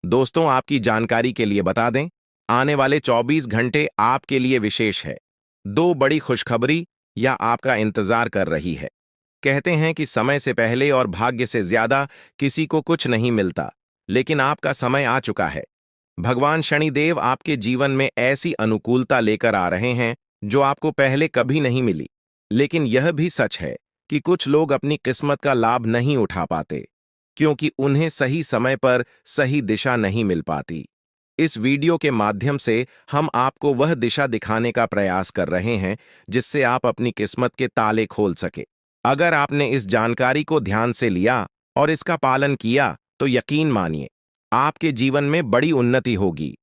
दोस्तों, आपकी जानकारी के लिए बता दें, आने वाले 24 घंटे आपके लिए विशेष है। 2 बड़ी खुशखबरी या आपका इंतजार कर रही है। कहते हैं कि समय से पहले और भाग्य से ज्यादा किसी को कुछ नहीं मिलता, लेकिन आपका समय आ चुका है। भगवान शनिदेव आपके जीवन में ऐसी अनुकूलता लेकर आ रहे हैं जो आपको पहले कभी नहीं मिली। लेकिन यह भी सच है कि कुछ लोग अपनी किस्मत का लाभ नहीं उठा पाते, क्योंकि उन्हें सही समय पर सही दिशा नहीं मिल पाती। इस वीडियो के माध्यम से हम आपको वह दिशा दिखाने का प्रयास कर रहे हैं जिससे आप अपनी किस्मत के ताले खोल सके। अगर आपने इस जानकारी को ध्यान से लिया और इसका पालन किया तो यकीन मानिए, आपके जीवन में बड़ी उन्नति होगी।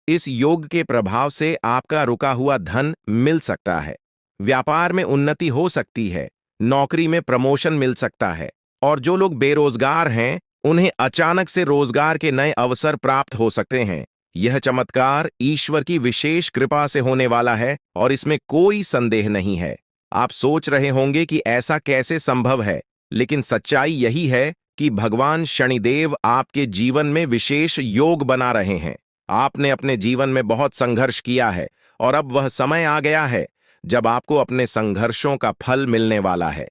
इस योग के प्रभाव से आपका रुका हुआ धन मिल सकता है, व्यापार में उन्नति हो सकती है, नौकरी में प्रमोशन मिल सकता है, और जो लोग बेरोजगार हैं उन्हें अचानक से रोजगार के नए अवसर प्राप्त हो सकते हैं। यह चमत्कार ईश्वर की विशेष कृपा से होने वाला है और इसमें कोई संदेह नहीं है। आप सोच रहे होंगे कि ऐसा कैसे संभव है, लेकिन सच्चाई यही है कि भगवान शनिदेव आपके जीवन में विशेष योग बना रहे हैं। आपने अपने जीवन में बहुत संघर्ष किया है और अब वह समय आ गया है जब आपको अपने संघर्षों का फल मिलने वाला है।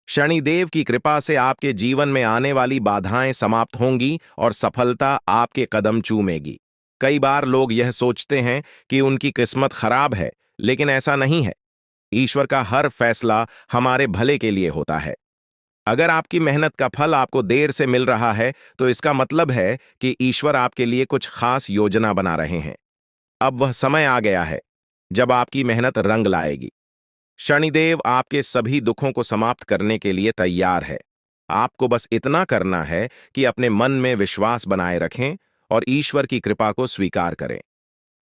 शनिदेव की कृपा से आपके जीवन में आने वाली बाधाएं समाप्त होंगी और सफलता आपके कदम चूमेगी। कई बार लोग यह सोचते हैं कि उनकी किस्मत खराब है, लेकिन ऐसा नहीं है। ईश्वर का हर फैसला हमारे भले के लिए होता है। अगर आपकी मेहनत का फल आपको देर से मिल रहा है तो इसका मतलब है कि ईश्वर आपके लिए कुछ खास योजना बना रहे हैं। अब वह समय आ गया है जब आपकी मेहनत रंग लाएगी। शनिदेव आपके सभी दुखों को समाप्त करने के लिए तैयार है। आपको बस इतना करना है कि अपने मन में विश्वास बनाए रखें और ईश्वर की कृपा को स्वीकार करें।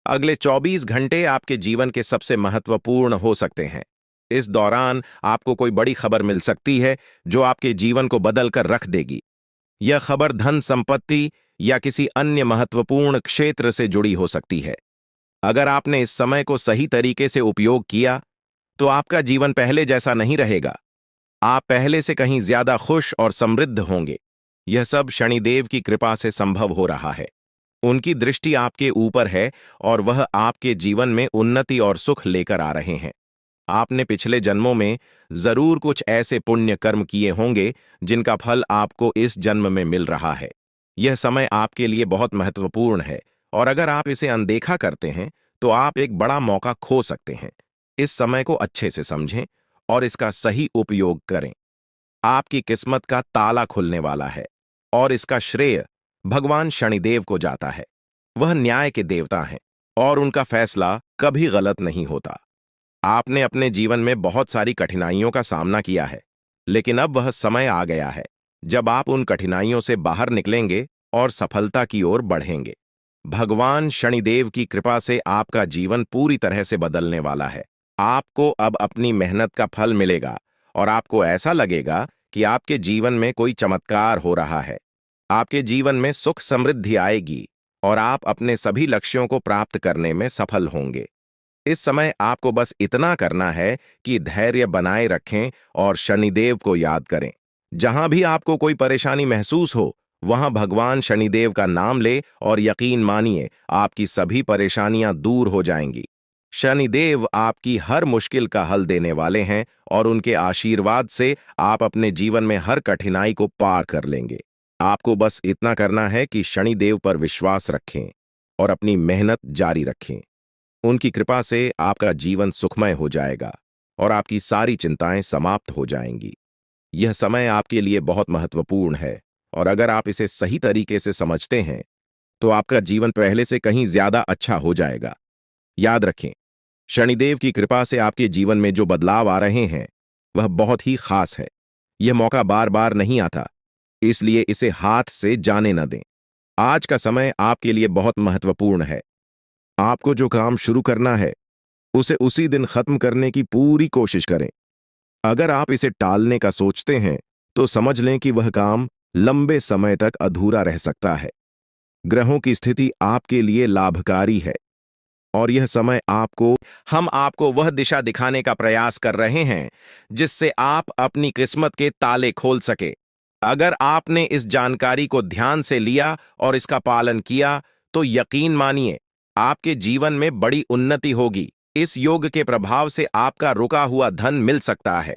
अगले 24 घंटे आपके जीवन के सबसे महत्वपूर्ण हो सकते हैं। इस दौरान आपको कोई बड़ी खबर मिल सकती है जो आपके जीवन को बदल कर रख देगी। यह खबर धन संपत्ति या किसी अन्य महत्वपूर्ण क्षेत्र से जुड़ी हो सकती है। अगर आपने इस समय को सही तरीके से उपयोग किया तो आपका जीवन पहले जैसा नहीं रहेगा। आप पहले से कहीं ज्यादा खुश और समृद्ध होंगे। यह सब शनिदेव की कृपा से संभव हो रहा है। उनकी दृष्टि आपके ऊपर है और वह आपके जीवन में उन्नति और सुख लेकर आ रहे हैं। आपने पिछले जन्मों में जरूर कुछ ऐसे पुण्य कर्म किए होंगे जिनका फल आपको इस जन्म में मिल रहा है। यह समय आपके लिए बहुत महत्वपूर्ण है और अगर आप इसे अनदेखा करते हैं तो आप एक बड़ा मौका खो सकते हैं। इस समय को अच्छे से समझें और इसका सही उपयोग करें। आपकी किस्मत का ताला खुलने वाला है और इसका श्रेय भगवान शनिदेव को जाता है। वह न्याय के देवता हैं और उनका फैसला कभी गलत नहीं होता। आपने अपने जीवन में बहुत सारी कठिनाइयों का सामना किया है, लेकिन अब वह समय आ गया है जब आप उन कठिनाइयों से बाहर निकलेंगे और सफलता की ओर बढ़ेंगे। भगवान शनिदेव की कृपा से आपका जीवन पूरी तरह से बदलने वाला है। आपको अब अपनी मेहनत का फल मिलेगा और आपको ऐसा लगेगा कि आपके जीवन में कोई चमत्कार हो रहा है। आपके जीवन में सुख समृद्धि आएगी और आप अपने सभी लक्ष्यों को प्राप्त करने में सफल होंगे। इस समय आपको बस इतना करना है कि धैर्य बनाए रखें और शनिदेव को याद करें। जहां भी आपको कोई परेशानी महसूस हो, वहां भगवान शनिदेव का नाम ले और यकीन मानिए आपकी सभी परेशानियां दूर हो जाएंगी। शनिदेव आपकी हर मुश्किल का हल देने वाले हैं और उनके आशीर्वाद से आप अपने जीवन में हर कठिनाई को पार कर लेंगे। आपको बस इतना करना है कि शनिदेव पर विश्वास रखें और अपनी मेहनत जारी रखें। उनकी कृपा से आपका जीवन सुखमय हो जाएगा और आपकी सारी चिंताएं समाप्त हो जाएंगी। यह समय आपके लिए बहुत महत्वपूर्ण है और अगर आप इसे सही तरीके से समझते हैं तो आपका जीवन पहले से कहीं ज्यादा अच्छा हो जाएगा। याद रखें, शनिदेव की कृपा से आपके जीवन में जो बदलाव आ रहे हैं वह बहुत ही खास है। यह मौका बार बार नहीं आता, इसलिए इसे हाथ से जाने न दें। आज का समय आपके लिए बहुत महत्वपूर्ण है। आपको जो काम शुरू करना है उसे उसी दिन खत्म करने की पूरी कोशिश करें। अगर आप इसे टालने का सोचते हैं तो समझ लें कि वह काम लंबे समय तक अधूरा रह सकता है। ग्रहों की स्थिति आपके लिए लाभकारी है और यह समय हम आपको वह दिशा दिखाने का प्रयास कर रहे हैं जिससे आप अपनी किस्मत के ताले खोल सके। अगर आपने इस जानकारी को ध्यान से लिया और इसका पालन किया तो यकीन मानिए आपके जीवन में बड़ी उन्नति होगी। इस योग के प्रभाव से आपका रुका हुआ धन मिल सकता है,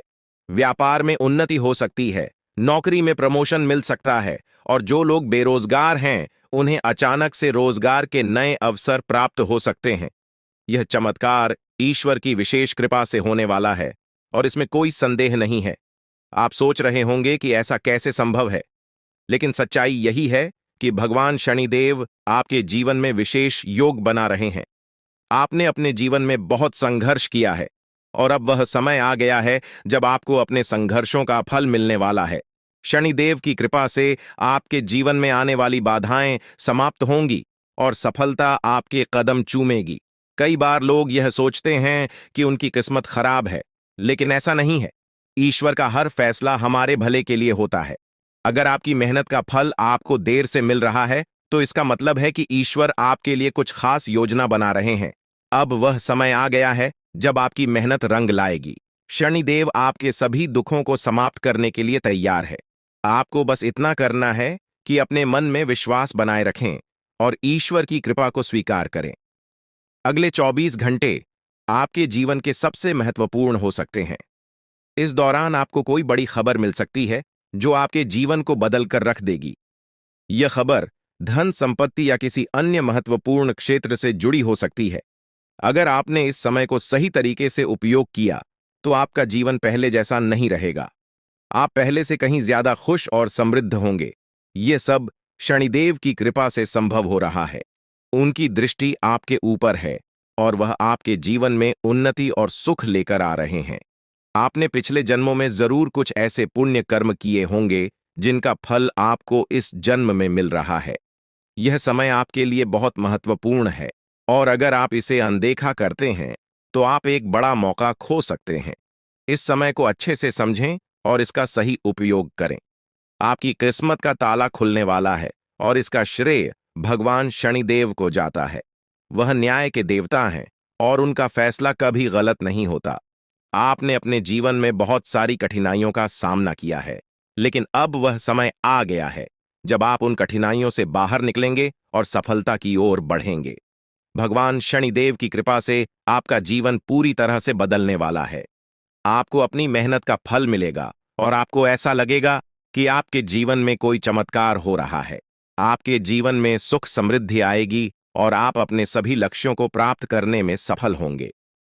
व्यापार में उन्नति हो सकती है, नौकरी में प्रमोशन मिल सकता है, और जो लोग बेरोजगार हैं उन्हें अचानक से रोजगार के नए अवसर प्राप्त हो सकते हैं। यह चमत्कार ईश्वर की विशेष कृपा से होने वाला है और इसमें कोई संदेह नहीं है। आप सोच रहे होंगे कि ऐसा कैसे संभव है, लेकिन सच्चाई यही है कि भगवान शनिदेव आपके जीवन में विशेष योग बना रहे हैं। आपने अपने जीवन में बहुत संघर्ष किया है और अब वह समय आ गया है जब आपको अपने संघर्षों का फल मिलने वाला है। शनिदेव की कृपा से आपके जीवन में आने वाली बाधाएं समाप्त होंगी और सफलता आपके कदम चूमेगी। कई बार लोग यह सोचते हैं कि उनकी किस्मत खराब है, लेकिन ऐसा नहीं है। ईश्वर का हर फैसला हमारे भले के लिए होता है। अगर आपकी मेहनत का फल आपको देर से मिल रहा है, तो इसका मतलब है कि ईश्वर आपके लिए कुछ खास योजना बना रहे हैं। अब वह समय आ गया है जब आपकी मेहनत रंग लाएगी। शनिदेव आपके सभी दुखों को समाप्त करने के लिए तैयार है। आपको बस इतना करना है कि अपने मन में विश्वास बनाए रखें और ईश्वर की कृपा को स्वीकार करें। अगले 24 घंटे आपके जीवन के सबसे महत्वपूर्ण हो सकते हैं। इस दौरान आपको कोई बड़ी खबर मिल सकती है जो आपके जीवन को बदल कर रख देगी। यह खबर धन, संपत्ति या किसी अन्य महत्वपूर्ण क्षेत्र से जुड़ी हो सकती है। अगर आपने इस समय को सही तरीके से उपयोग किया, तो आपका जीवन पहले जैसा नहीं रहेगा। आप पहले से कहीं ज्यादा खुश और समृद्ध होंगे। ये सब शनिदेव की कृपा से संभव हो रहा है। उनकी दृष्टि आपके ऊपर है और वह आपके जीवन में उन्नति और सुख लेकर आ रहे हैं। आपने पिछले जन्मों में जरूर कुछ ऐसे पुण्य कर्म किए होंगे जिनका फल आपको इस जन्म में मिल रहा है। यह समय आपके लिए बहुत महत्वपूर्ण है और अगर आप इसे अनदेखा करते हैं, तो आप एक बड़ा मौका खो सकते हैं। इस समय को अच्छे से समझें और इसका सही उपयोग करें। आपकी किस्मत का ताला खुलने वाला है और इसका श्रेय भगवान शनिदेव को जाता है। वह न्याय के देवता हैं और उनका फैसला कभी गलत नहीं होता। आपने अपने जीवन में बहुत सारी कठिनाइयों का सामना किया है, लेकिन अब वह समय आ गया है जब आप उन कठिनाइयों से बाहर निकलेंगे और सफलता की ओर बढ़ेंगे। भगवान शनिदेव की कृपा से आपका जीवन पूरी तरह से बदलने वाला है। आपको अपनी मेहनत का फल मिलेगा और आपको ऐसा लगेगा कि आपके जीवन में कोई चमत्कार हो रहा है। आपके जीवन में सुख समृद्धि आएगी और आप अपने सभी लक्ष्यों को प्राप्त करने में सफल होंगे।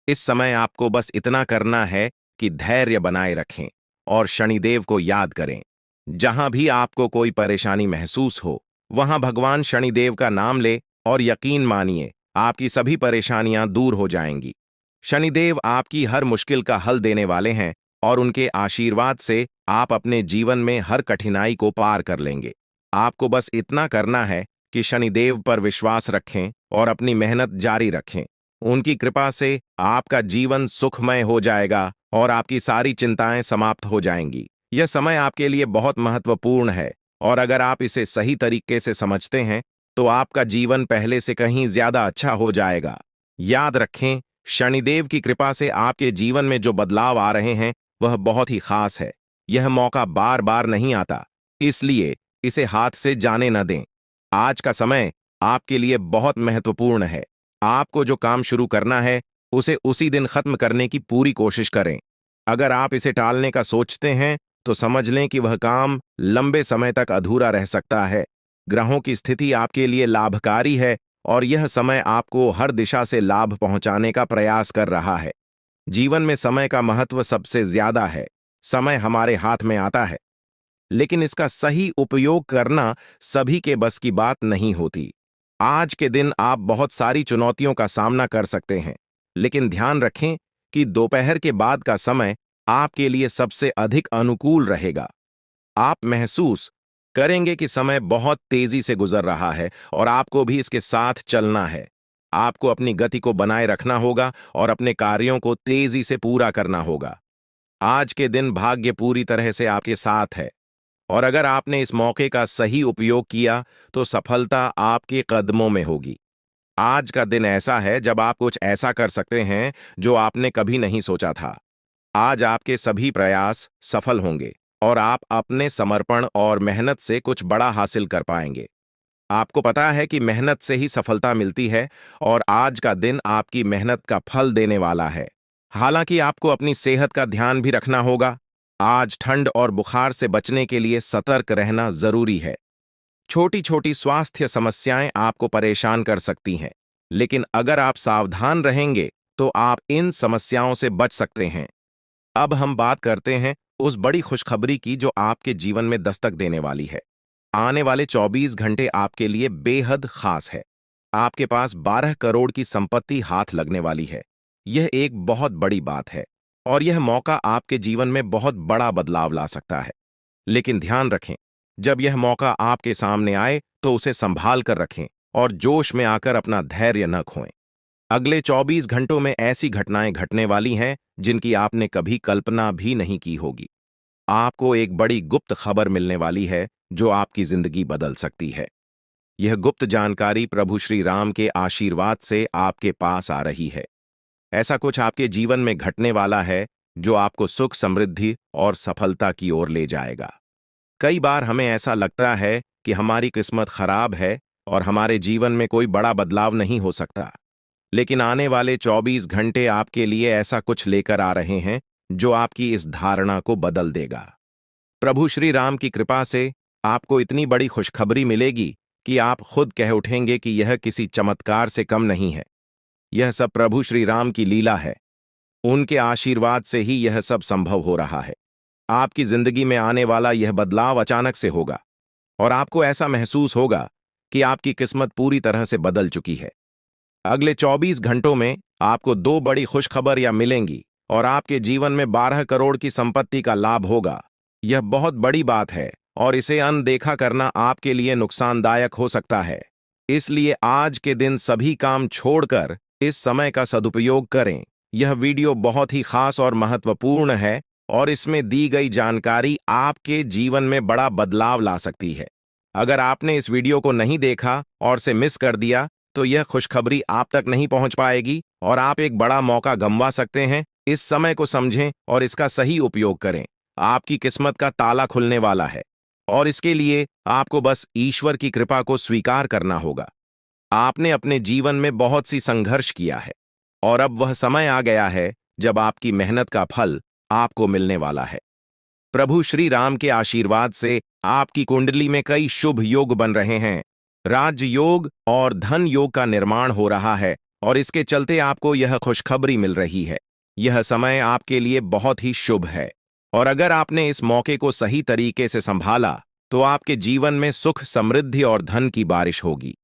इस समय आपको बस इतना करना है कि धैर्य बनाए रखें और शनिदेव को याद करें। जहां भी आपको कोई परेशानी महसूस हो, वहां भगवान शनिदेव का नाम ले और यकीन मानिए, आपकी सभी परेशानियां दूर हो जाएंगी। शनिदेव आपकी हर मुश्किल का हल देने वाले हैं और उनके आशीर्वाद से आप अपने जीवन में हर कठिनाई को पार कर लेंगे। आपको बस इतना करना है कि शनिदेव पर विश्वास रखें और अपनी मेहनत जारी रखें। उनकी कृपा से आपका जीवन सुखमय हो जाएगा और आपकी सारी चिंताएं समाप्त हो जाएंगी। यह समय आपके लिए बहुत महत्वपूर्ण है और अगर आप इसे सही तरीके से समझते हैं, तो आपका जीवन पहले से कहीं ज्यादा अच्छा हो जाएगा। याद रखें, शनिदेव की कृपा से आपके जीवन में जो बदलाव आ रहे हैं, वह बहुत ही खास है। यह मौका बार बार नहीं आता, इसलिए इसे हाथ से जाने न दें। आज का समय आपके लिए बहुत महत्वपूर्ण है। आपको जो काम शुरू करना है, उसे उसी दिन खत्म करने की पूरी कोशिश करें। अगर आप इसे टालने का सोचते हैं, तो समझ लें कि वह काम लंबे समय तक अधूरा रह सकता है। ग्रहों की स्थिति आपके लिए लाभकारी है और यह समय आपको हर दिशा से लाभ पहुंचाने का प्रयास कर रहा है। जीवन में समय का महत्व सबसे ज्यादा है। समय हमारे हाथ में आता है, लेकिन इसका सही उपयोग करना सभी के बस की बात नहीं होती। आज के दिन आप बहुत सारी चुनौतियों का सामना कर सकते हैं, लेकिन ध्यान रखें कि दोपहर के बाद का समय आपके लिए सबसे अधिक अनुकूल रहेगा। आप महसूस करेंगे कि समय बहुत तेजी से गुजर रहा है और आपको भी इसके साथ चलना है। आपको अपनी गति को बनाए रखना होगा और अपने कार्यों को तेजी से पूरा करना होगा। आज के दिन भाग्य पूरी तरह से आपके साथ है और अगर आपने इस मौके का सही उपयोग किया, तो सफलता आपके कदमों में होगी। आज का दिन ऐसा है जब आप कुछ ऐसा कर सकते हैं जो आपने कभी नहीं सोचा था। आज आपके सभी प्रयास सफल होंगे और आप अपने समर्पण और मेहनत से कुछ बड़ा हासिल कर पाएंगे। आपको पता है कि मेहनत से ही सफलता मिलती है और आज का दिन आपकी मेहनत का फल देने वाला है। हालांकि आपको अपनी सेहत का ध्यान भी रखना होगा। आज ठंड और बुखार से बचने के लिए सतर्क रहना जरूरी है। छोटी छोटी स्वास्थ्य समस्याएं आपको परेशान कर सकती हैं, लेकिन अगर आप सावधान रहेंगे तो आप इन समस्याओं से बच सकते हैं। अब हम बात करते हैं उस बड़ी खुशखबरी की जो आपके जीवन में दस्तक देने वाली है। आने वाले 24 घंटे आपके लिए बेहद खास है। आपके पास 12 करोड़ की संपत्ति हाथ लगने वाली है। यह एक बहुत बड़ी बात है और यह मौका आपके जीवन में बहुत बड़ा बदलाव ला सकता है। लेकिन ध्यान रखें, जब यह मौका आपके सामने आए तो उसे संभाल कर रखें और जोश में आकर अपना धैर्य न खोएं। अगले 24 घंटों में ऐसी घटनाएं घटने वाली हैं जिनकी आपने कभी कल्पना भी नहीं की होगी। आपको एक बड़ी गुप्त खबर मिलने वाली है जो आपकी जिंदगी बदल सकती है। यह गुप्त जानकारी प्रभु श्री राम के आशीर्वाद से आपके पास आ रही है। ऐसा कुछ आपके जीवन में घटने वाला है जो आपको सुख, समृद्धि और सफलता की ओर ले जाएगा। कई बार हमें ऐसा लगता है कि हमारी किस्मत खराब है और हमारे जीवन में कोई बड़ा बदलाव नहीं हो सकता। लेकिन आने वाले 24 घंटे आपके लिए ऐसा कुछ लेकर आ रहे हैं जो आपकी इस धारणा को बदल देगा। प्रभु श्री राम की कृपा से आपको इतनी बड़ी खुशखबरी मिलेगी कि आप खुद कह उठेंगे कि यह किसी चमत्कार से कम नहीं है। यह सब प्रभु श्री राम की लीला है। उनके आशीर्वाद से ही यह सब संभव हो रहा है। आपकी जिंदगी में आने वाला यह बदलाव अचानक से होगा और आपको ऐसा महसूस होगा कि आपकी किस्मत पूरी तरह से बदल चुकी है। अगले 24 घंटों में आपको दो बड़ी खुशखबरियां मिलेंगी और आपके जीवन में 12 करोड़ की संपत्ति का लाभ होगा। यह बहुत बड़ी बात है और इसे अनदेखा करना आपके लिए नुकसानदायक हो सकता है। इसलिए आज के दिन सभी काम छोड़कर इस समय का सदुपयोग करें। यह वीडियो बहुत ही खास और महत्वपूर्ण है और इसमें दी गई जानकारी आपके जीवन में बड़ा बदलाव ला सकती है। अगर आपने इस वीडियो को नहीं देखा और से मिस कर दिया तो यह खुशखबरी आप तक नहीं पहुंच पाएगी और आप एक बड़ा मौका गंवा सकते हैं। इस समय को समझें और इसका सही उपयोग करें। आपकी किस्मत का ताला खुलने वाला है और इसके लिए आपको बस ईश्वर की कृपा को स्वीकार करना होगा। आपने अपने जीवन में बहुत सी संघर्ष किया है और अब वह समय आ गया है जब आपकी मेहनत का फल आपको मिलने वाला है। प्रभु श्री राम के आशीर्वाद से आपकी कुंडली में कई शुभ योग बन रहे हैं। राज्य योग और धन योग का निर्माण हो रहा है और इसके चलते आपको यह खुशखबरी मिल रही है। यह समय आपके लिए बहुत ही शुभ है और अगर आपने इस मौके को सही तरीके से संभाला तो आपके जीवन में सुख, समृद्धि और धन की बारिश होगी।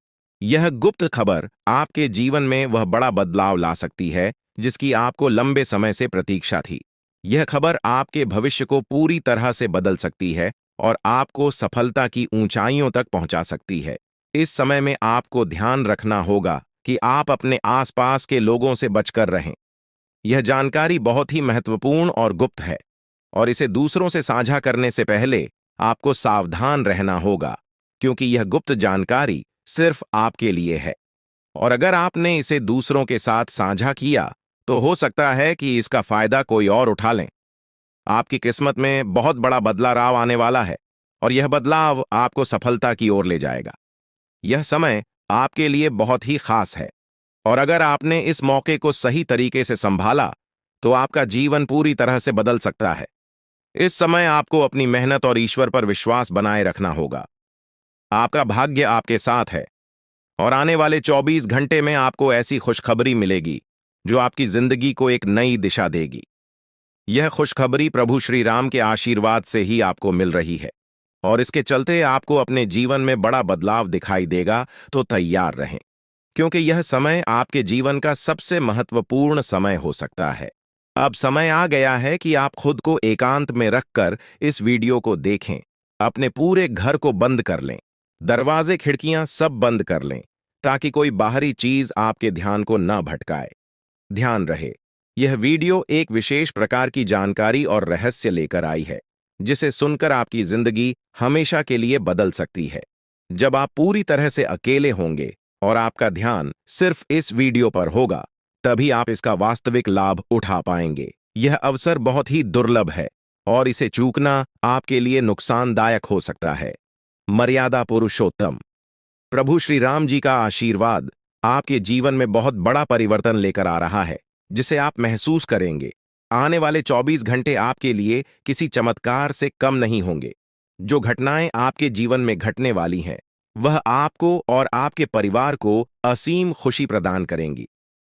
यह गुप्त खबर आपके जीवन में वह बड़ा बदलाव ला सकती है जिसकी आपको लंबे समय से प्रतीक्षा थी। यह खबर आपके भविष्य को पूरी तरह से बदल सकती है और आपको सफलता की ऊंचाइयों तक पहुंचा सकती है। इस समय में आपको ध्यान रखना होगा कि आप अपने आसपास के लोगों से बचकर रहें। यह जानकारी बहुत ही महत्वपूर्ण और गुप्त है और इसे दूसरों से साझा करने से पहले आपको सावधान रहना होगा, क्योंकि यह गुप्त जानकारी सिर्फ आपके लिए है और अगर आपने इसे दूसरों के साथ साझा किया तो हो सकता है कि इसका फायदा कोई और उठा लें। आपकी किस्मत में बहुत बड़ा बदलाव आने वाला है और यह बदलाव आपको सफलता की ओर ले जाएगा। यह समय आपके लिए बहुत ही खास है और अगर आपने इस मौके को सही तरीके से संभाला तो आपका जीवन पूरी तरह से बदल सकता है। इस समय आपको अपनी मेहनत और ईश्वर पर विश्वास बनाए रखना होगा। आपका भाग्य आपके साथ है और आने वाले 24 घंटे में आपको ऐसी खुशखबरी मिलेगी जो आपकी जिंदगी को एक नई दिशा देगी। यह खुशखबरी प्रभु श्री राम के आशीर्वाद से ही आपको मिल रही है और इसके चलते आपको अपने जीवन में बड़ा बदलाव दिखाई देगा। तो तैयार रहें, क्योंकि यह समय आपके जीवन का सबसे महत्वपूर्ण समय हो सकता है। अब समय आ गया है कि आप खुद को एकांत में रखकर इस वीडियो को देखें। अपने पूरे घर को बंद कर लें, दरवाजे, खिड़कियां सब बंद कर लें ताकि कोई बाहरी चीज आपके ध्यान को न भटकाए। ध्यान रहे, यह वीडियो एक विशेष प्रकार की जानकारी और रहस्य लेकर आई है जिसे सुनकर आपकी जिंदगी हमेशा के लिए बदल सकती है। जब आप पूरी तरह से अकेले होंगे और आपका ध्यान सिर्फ इस वीडियो पर होगा, तभी आप इसका वास्तविक लाभ उठा पाएंगे। यह अवसर बहुत ही दुर्लभ है और इसे चूकना आपके लिए नुकसानदायक हो सकता है। मर्यादा पुरुषोत्तम प्रभु श्री राम जी का आशीर्वाद आपके जीवन में बहुत बड़ा परिवर्तन लेकर आ रहा है जिसे आप महसूस करेंगे। आने वाले 24 घंटे आपके लिए किसी चमत्कार से कम नहीं होंगे। जो घटनाएं आपके जीवन में घटने वाली हैं, वह आपको और आपके परिवार को असीम खुशी प्रदान करेंगी।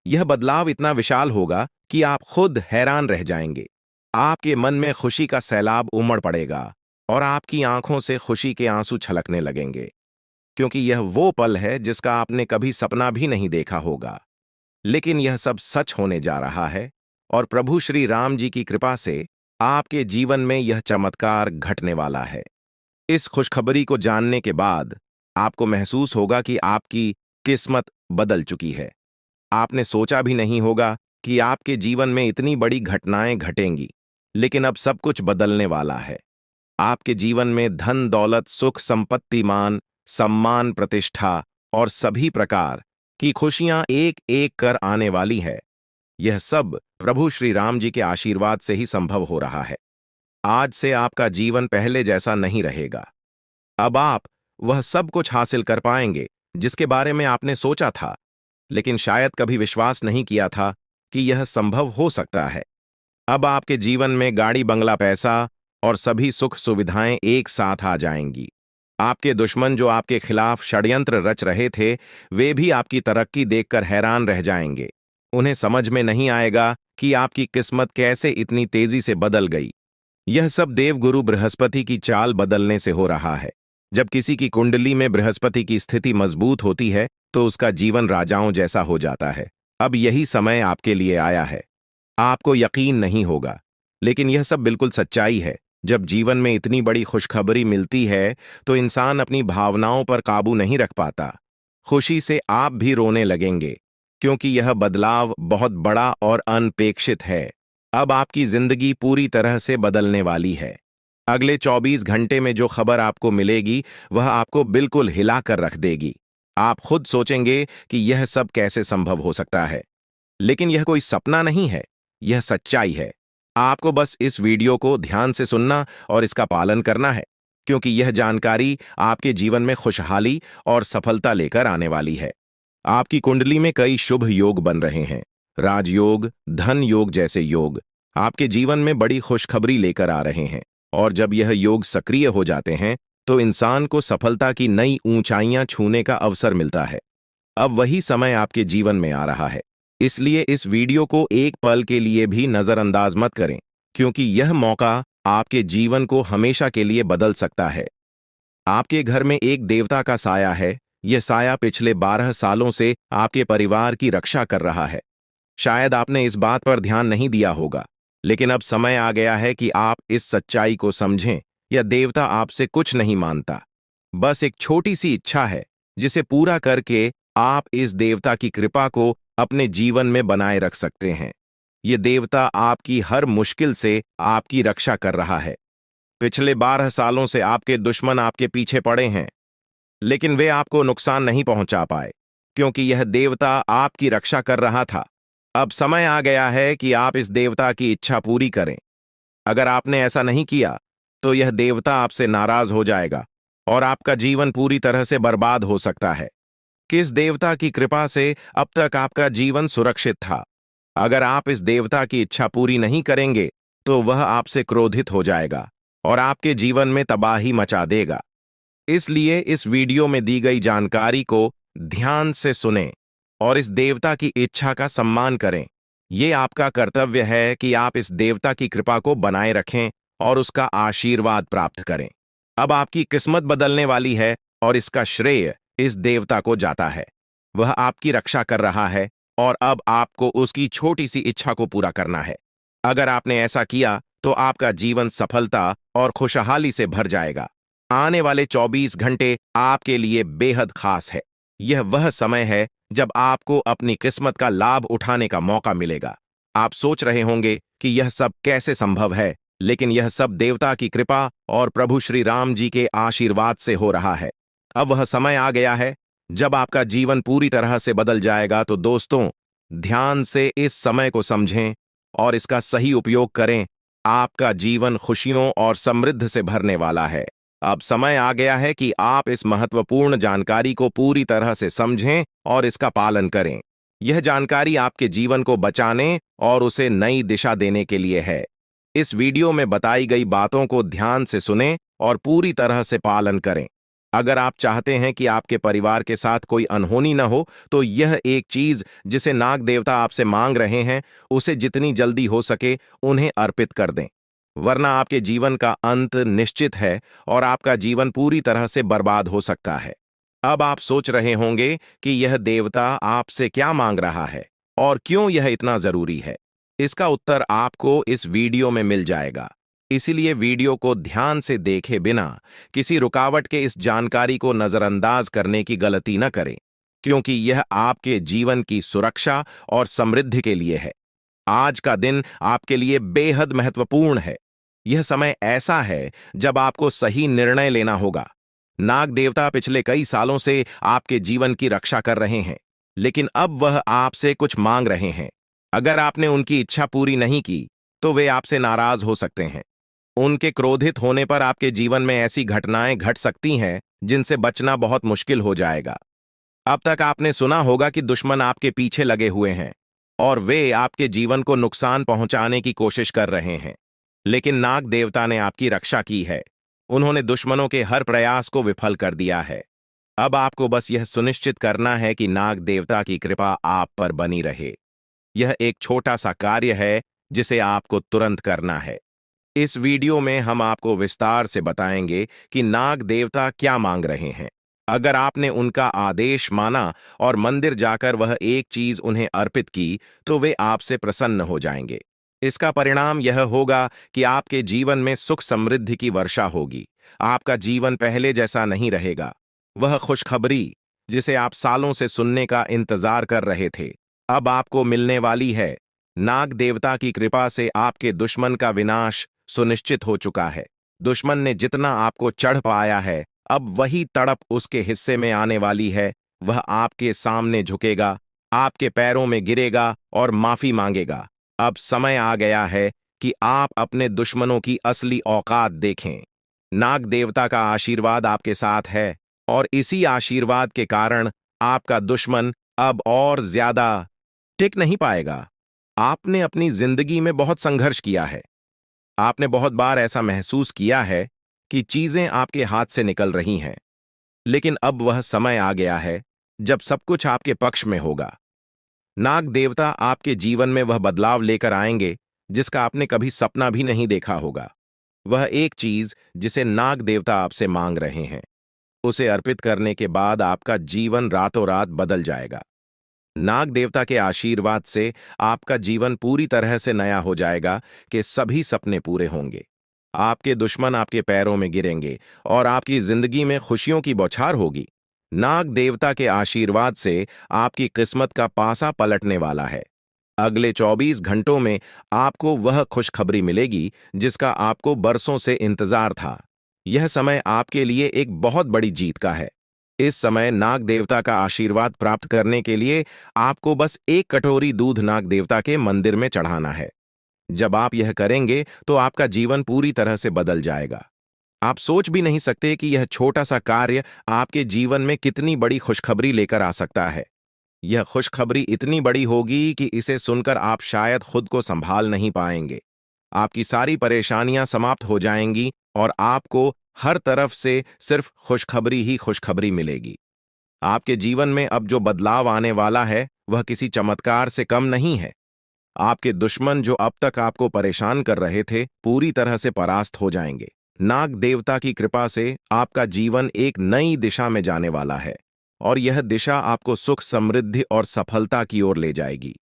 यह बदलाव इतना विशाल होगा कि आप खुद हैरान रह जाएंगे। आपके मन में खुशी का सैलाब उमड़ पड़ेगा और आपकी आंखों से खुशी के आंसू छलकने लगेंगे, क्योंकि यह वो पल है जिसका आपने कभी सपना भी नहीं देखा होगा। लेकिन यह सब सच होने जा रहा है और प्रभु श्री राम जी की कृपा से आपके जीवन में यह चमत्कार घटने वाला है। इस खुशखबरी को जानने के बाद आपको महसूस होगा कि आपकी किस्मत बदल चुकी है। आपने सोचा भी नहीं होगा कि आपके जीवन में इतनी बड़ी घटनाएं घटेंगी, लेकिन अब सब कुछ बदलने वाला है। आपके जीवन में धन दौलत सुख संपत्ति मान सम्मान प्रतिष्ठा और सभी प्रकार की खुशियां एक एक कर आने वाली है। यह सब प्रभु श्री राम जी के आशीर्वाद से ही संभव हो रहा है। आज से आपका जीवन पहले जैसा नहीं रहेगा। अब आप वह सब कुछ हासिल कर पाएंगे जिसके बारे में आपने सोचा था, लेकिन शायद कभी विश्वास नहीं किया था कि यह संभव हो सकता है। अब आपके जीवन में गाड़ी बंगला पैसा और सभी सुख सुविधाएं एक साथ आ जाएंगी। आपके दुश्मन जो आपके खिलाफ षड्यंत्र रच रहे थे, वे भी आपकी तरक्की देखकर हैरान रह जाएंगे। उन्हें समझ में नहीं आएगा कि आपकी किस्मत कैसे इतनी तेजी से बदल गई। यह सब देवगुरु बृहस्पति की चाल बदलने से हो रहा है। जब किसी की कुंडली में बृहस्पति की स्थिति मजबूत होती है तो उसका जीवन राजाओं जैसा हो जाता है। अब यही समय आपके लिए आया है। आपको यकीन नहीं होगा, लेकिन यह सब बिल्कुल सच्चाई है। जब जीवन में इतनी बड़ी खुशखबरी मिलती है तो इंसान अपनी भावनाओं पर काबू नहीं रख पाता। खुशी से आप भी रोने लगेंगे, क्योंकि यह बदलाव बहुत बड़ा और अनपेक्षित है। अब आपकी जिंदगी पूरी तरह से बदलने वाली है। अगले 24 घंटे में जो खबर आपको मिलेगी वह आपको बिल्कुल हिला कर रख देगी। आप खुद सोचेंगे कि यह सब कैसे संभव हो सकता है, लेकिन यह कोई सपना नहीं है, यह सच्चाई है। आपको बस इस वीडियो को ध्यान से सुनना और इसका पालन करना है, क्योंकि यह जानकारी आपके जीवन में खुशहाली और सफलता लेकर आने वाली है। आपकी कुंडली में कई शुभ योग बन रहे हैं। राजयोग, धन योग जैसे योग आपके जीवन में बड़ी खुशखबरी लेकर आ रहे हैं, और जब यह योग सक्रिय हो जाते हैं तो इंसान को सफलता की नई ऊंचाइयां छूने का अवसर मिलता है। अब वही समय आपके जीवन में आ रहा है, इसलिए इस वीडियो को एक पल के लिए भी नजरअंदाज मत करें, क्योंकि यह मौका आपके जीवन को हमेशा के लिए बदल सकता है। आपके घर में एक देवता का साया है। यह साया पिछले 12 सालों से आपके परिवार की रक्षा कर रहा है। शायद आपने इस बात पर ध्यान नहीं दिया होगा, लेकिन अब समय आ गया है कि आप इस सच्चाई को समझें। यह देवता आपसे कुछ नहीं मांगता, बस एक छोटी सी इच्छा है, जिसे पूरा करके आप इस देवता की कृपा को अपने जीवन में बनाए रख सकते हैं। ये देवता आपकी हर मुश्किल से आपकी रक्षा कर रहा है। पिछले 12 सालों से आपके दुश्मन आपके पीछे पड़े हैं, लेकिन वे आपको नुकसान नहीं पहुंचा पाए, क्योंकि यह देवता आपकी रक्षा कर रहा था। अब समय आ गया है कि आप इस देवता की इच्छा पूरी करें। अगर आपने ऐसा नहीं किया तो यह देवता आपसे नाराज हो जाएगा और आपका जीवन पूरी तरह से बर्बाद हो सकता है। किस देवता की कृपा से अब तक आपका जीवन सुरक्षित था? अगर आप इस देवता की इच्छा पूरी नहीं करेंगे तो वह आपसे क्रोधित हो जाएगा और आपके जीवन में तबाही मचा देगा। इसलिए इस वीडियो में दी गई जानकारी को ध्यान से सुनें और इस देवता की इच्छा का सम्मान करें। ये आपका कर्तव्य है कि आप इस देवता की कृपा को बनाए रखें और उसका आशीर्वाद प्राप्त करें। अब आपकी किस्मत बदलने वाली है और इसका श्रेय इस देवता को जाता है। वह आपकी रक्षा कर रहा है और अब आपको उसकी छोटी सी इच्छा को पूरा करना है। अगर आपने ऐसा किया तो आपका जीवन सफलता और खुशहाली से भर जाएगा। आने वाले 24 घंटे आपके लिए बेहद खास है। यह वह समय है जब आपको अपनी किस्मत का लाभ उठाने का मौका मिलेगा। आप सोच रहे होंगे कि यह सब कैसे संभव है, लेकिन यह सब देवता की कृपा और प्रभु श्री राम जी के आशीर्वाद से हो रहा है। अब वह समय आ गया है जब आपका जीवन पूरी तरह से बदल जाएगा। तो दोस्तों, ध्यान से इस समय को समझें और इसका सही उपयोग करें। आपका जीवन खुशियों और समृद्ध से भरने वाला है। अब समय आ गया है कि आप इस महत्वपूर्ण जानकारी को पूरी तरह से समझें और इसका पालन करें। यह जानकारी आपके जीवन को बचाने और उसे नई दिशा देने के लिए है। इस वीडियो में बताई गई बातों को ध्यान से सुनें और पूरी तरह से पालन करें। अगर आप चाहते हैं कि आपके परिवार के साथ कोई अनहोनी न हो, तो यह एक चीज जिसे नाग देवता आपसे मांग रहे हैं, उसे जितनी जल्दी हो सके उन्हें अर्पित कर दें, वरना आपके जीवन का अंत निश्चित है और आपका जीवन पूरी तरह से बर्बाद हो सकता है। अब आप सोच रहे होंगे कि यह देवता आपसे क्या मांग रहा है और क्यों यह इतना जरूरी है। इसका उत्तर आपको इस वीडियो में मिल जाएगा, इसीलिए वीडियो को ध्यान से देखे बिना किसी रुकावट के इस जानकारी को नजरअंदाज करने की गलती न करें, क्योंकि यह आपके जीवन की सुरक्षा और समृद्धि के लिए है। आज का दिन आपके लिए बेहद महत्वपूर्ण है। यह समय ऐसा है जब आपको सही निर्णय लेना होगा। नाग देवता पिछले कई सालों से आपके जीवन की रक्षा कर रहे हैं, लेकिन अब वह आपसे कुछ मांग रहे हैं। अगर आपने उनकी इच्छा पूरी नहीं की, तो वे आपसे नाराज हो सकते हैं। उनके क्रोधित होने पर आपके जीवन में ऐसी घटनाएं घट सकती हैं जिनसे बचना बहुत मुश्किल हो जाएगा। अब तक आपने सुना होगा कि दुश्मन आपके पीछे लगे हुए हैं और वे आपके जीवन को नुकसान पहुंचाने की कोशिश कर रहे हैं, लेकिन नाग देवता ने आपकी रक्षा की है। उन्होंने दुश्मनों के हर प्रयास को विफल कर दिया है। अब आपको बस यह सुनिश्चित करना है कि नाग देवता की कृपा आप पर बनी रहे। यह एक छोटा सा कार्य है जिसे आपको तुरंत करना है। इस वीडियो में हम आपको विस्तार से बताएंगे कि नाग देवता क्या मांग रहे हैं। अगर आपने उनका आदेश माना और मंदिर जाकर वह एक चीज उन्हें अर्पित की, तो वे आपसे प्रसन्न हो जाएंगे। इसका परिणाम यह होगा कि आपके जीवन में सुख समृद्धि की वर्षा होगी। आपका जीवन पहले जैसा नहीं रहेगा। वह खुशखबरी जिसे आप सालों से सुनने का इंतजार कर रहे थे, अब आपको मिलने वाली है। नाग देवता की कृपा से आपके दुश्मन का विनाश सुनिश्चित हो चुका है। दुश्मन ने जितना आपको चढ़ पाया है, अब वही तड़प उसके हिस्से में आने वाली है। वह आपके सामने झुकेगा, आपके पैरों में गिरेगा और माफी मांगेगा। अब समय आ गया है कि आप अपने दुश्मनों की असली औकात देखें। नाग देवता का आशीर्वाद आपके साथ है और इसी आशीर्वाद के कारण आपका दुश्मन अब और ज्यादा टिक नहीं पाएगा। आपने अपनी जिंदगी में बहुत संघर्ष किया है। आपने बहुत बार ऐसा महसूस किया है कि चीजें आपके हाथ से निकल रही हैं, लेकिन अब वह समय आ गया है जब सब कुछ आपके पक्ष में होगा। नाग देवता आपके जीवन में वह बदलाव लेकर आएंगे जिसका आपने कभी सपना भी नहीं देखा होगा। वह एक चीज जिसे नाग देवता आपसे मांग रहे हैं, उसे अर्पित करने के बाद आपका जीवन रातों रात बदल जाएगा। नाग देवता के आशीर्वाद से आपका जीवन पूरी तरह से नया हो जाएगा कि सभी सपने पूरे होंगे। आपके दुश्मन आपके पैरों में गिरेंगे और आपकी जिंदगी में खुशियों की बौछार होगी। नाग देवता के आशीर्वाद से आपकी किस्मत का पासा पलटने वाला है। अगले 24 घंटों में आपको वह खुशखबरी मिलेगी जिसका आपको बरसों से इंतजार था। यह समय आपके लिए एक बहुत बड़ी जीत का है। इस समय नाग देवता का आशीर्वाद प्राप्त करने के लिए आपको बस एक कटोरी दूध नाग देवता के मंदिर में चढ़ाना है। जब आप यह करेंगे तो आपका जीवन पूरी तरह से बदल जाएगा। आप सोच भी नहीं सकते कि यह छोटा सा कार्य आपके जीवन में कितनी बड़ी खुशखबरी लेकर आ सकता है। यह खुशखबरी इतनी बड़ी होगी कि इसे सुनकर आप शायद खुद को संभाल नहीं पाएंगे। आपकी सारी परेशानियां समाप्त हो जाएंगी और आपको हर तरफ से सिर्फ खुशखबरी ही खुशखबरी मिलेगी। आपके जीवन में अब जो बदलाव आने वाला है, वह किसी चमत्कार से कम नहीं है। आपके दुश्मन जो अब तक आपको परेशान कर रहे थे, पूरी तरह से परास्त हो जाएंगे। नाग देवता की कृपा से आपका जीवन एक नई दिशा में जाने वाला है और यह दिशा आपको सुख समृद्धि और सफलता की ओर ले जाएगी।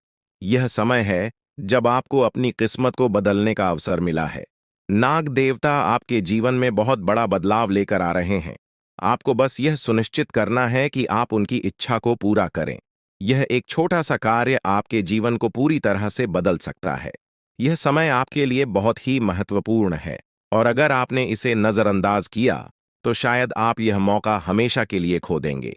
यह समय है जब आपको अपनी किस्मत को बदलने का अवसर मिला है। नाग देवता आपके जीवन में बहुत बड़ा बदलाव लेकर आ रहे हैं। आपको बस यह सुनिश्चित करना है कि आप उनकी इच्छा को पूरा करें। यह एक छोटा सा कार्य आपके जीवन को पूरी तरह से बदल सकता है। यह समय आपके लिए बहुत ही महत्वपूर्ण है और अगर आपने इसे नजरअंदाज किया तो शायद आप यह मौका हमेशा के लिए खो देंगे।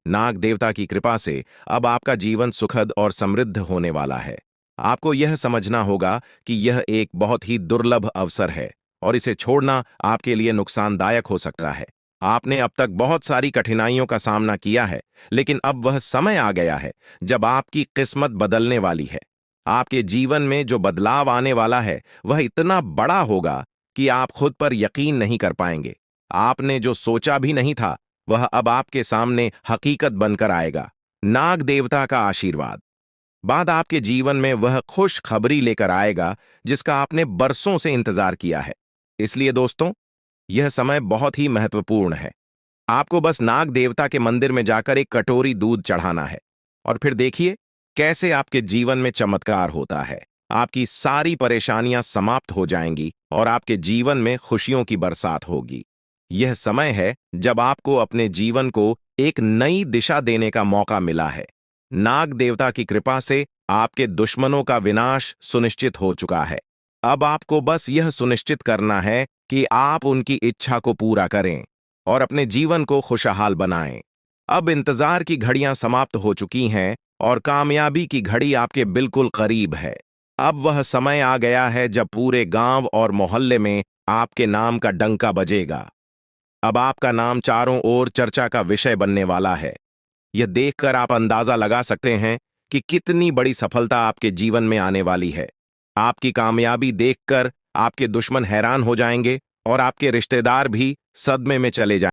नाग देवता की कृपा से अब आपका जीवन सुखद और समृद्ध होने वाला है। आपको यह समझना होगा कि यह एक बहुत ही दुर्लभ अवसर है और इसे छोड़ना आपके लिए नुकसानदायक हो सकता है। आपने अब तक बहुत सारी कठिनाइयों का सामना किया है, लेकिन अब वह समय आ गया है जब आपकी किस्मत बदलने वाली है। आपके जीवन में जो बदलाव आने वाला है वह इतना बड़ा होगा कि आप खुद पर यकीन नहीं कर पाएंगे। आपने जो सोचा भी नहीं था वह अब आपके सामने हकीकत बनकर आएगा। नाग देवता का आशीर्वाद बाद आपके जीवन में वह खुश खबरी लेकर आएगा जिसका आपने बरसों से इंतजार किया है। इसलिए दोस्तों, यह समय बहुत ही महत्वपूर्ण है। आपको बस नाग देवता के मंदिर में जाकर एक कटोरी दूध चढ़ाना है और फिर देखिए कैसे आपके जीवन में चमत्कार होता है। आपकी सारी परेशानियां समाप्त हो जाएंगी और आपके जीवन में खुशियों की बरसात होगी। यह समय है जब आपको अपने जीवन को एक नई दिशा देने का मौका मिला है। नाग देवता की कृपा से आपके दुश्मनों का विनाश सुनिश्चित हो चुका है। अब आपको बस यह सुनिश्चित करना है कि आप उनकी इच्छा को पूरा करें और अपने जीवन को खुशहाल बनाएं। अब इंतजार की घड़ियां समाप्त हो चुकी हैं और कामयाबी की घड़ी आपके बिल्कुल करीब है। अब वह समय आ गया है जब पूरे गांव और मोहल्ले में आपके नाम का डंका बजेगा। अब आपका नाम चारों ओर चर्चा का विषय बनने वाला है। यह देखकर आप अंदाजा लगा सकते हैं कि कितनी बड़ी सफलता आपके जीवन में आने वाली है। आपकी कामयाबी देखकर आपके दुश्मन हैरान हो जाएंगे और आपके रिश्तेदार भी सदमे में चले जाएंगे।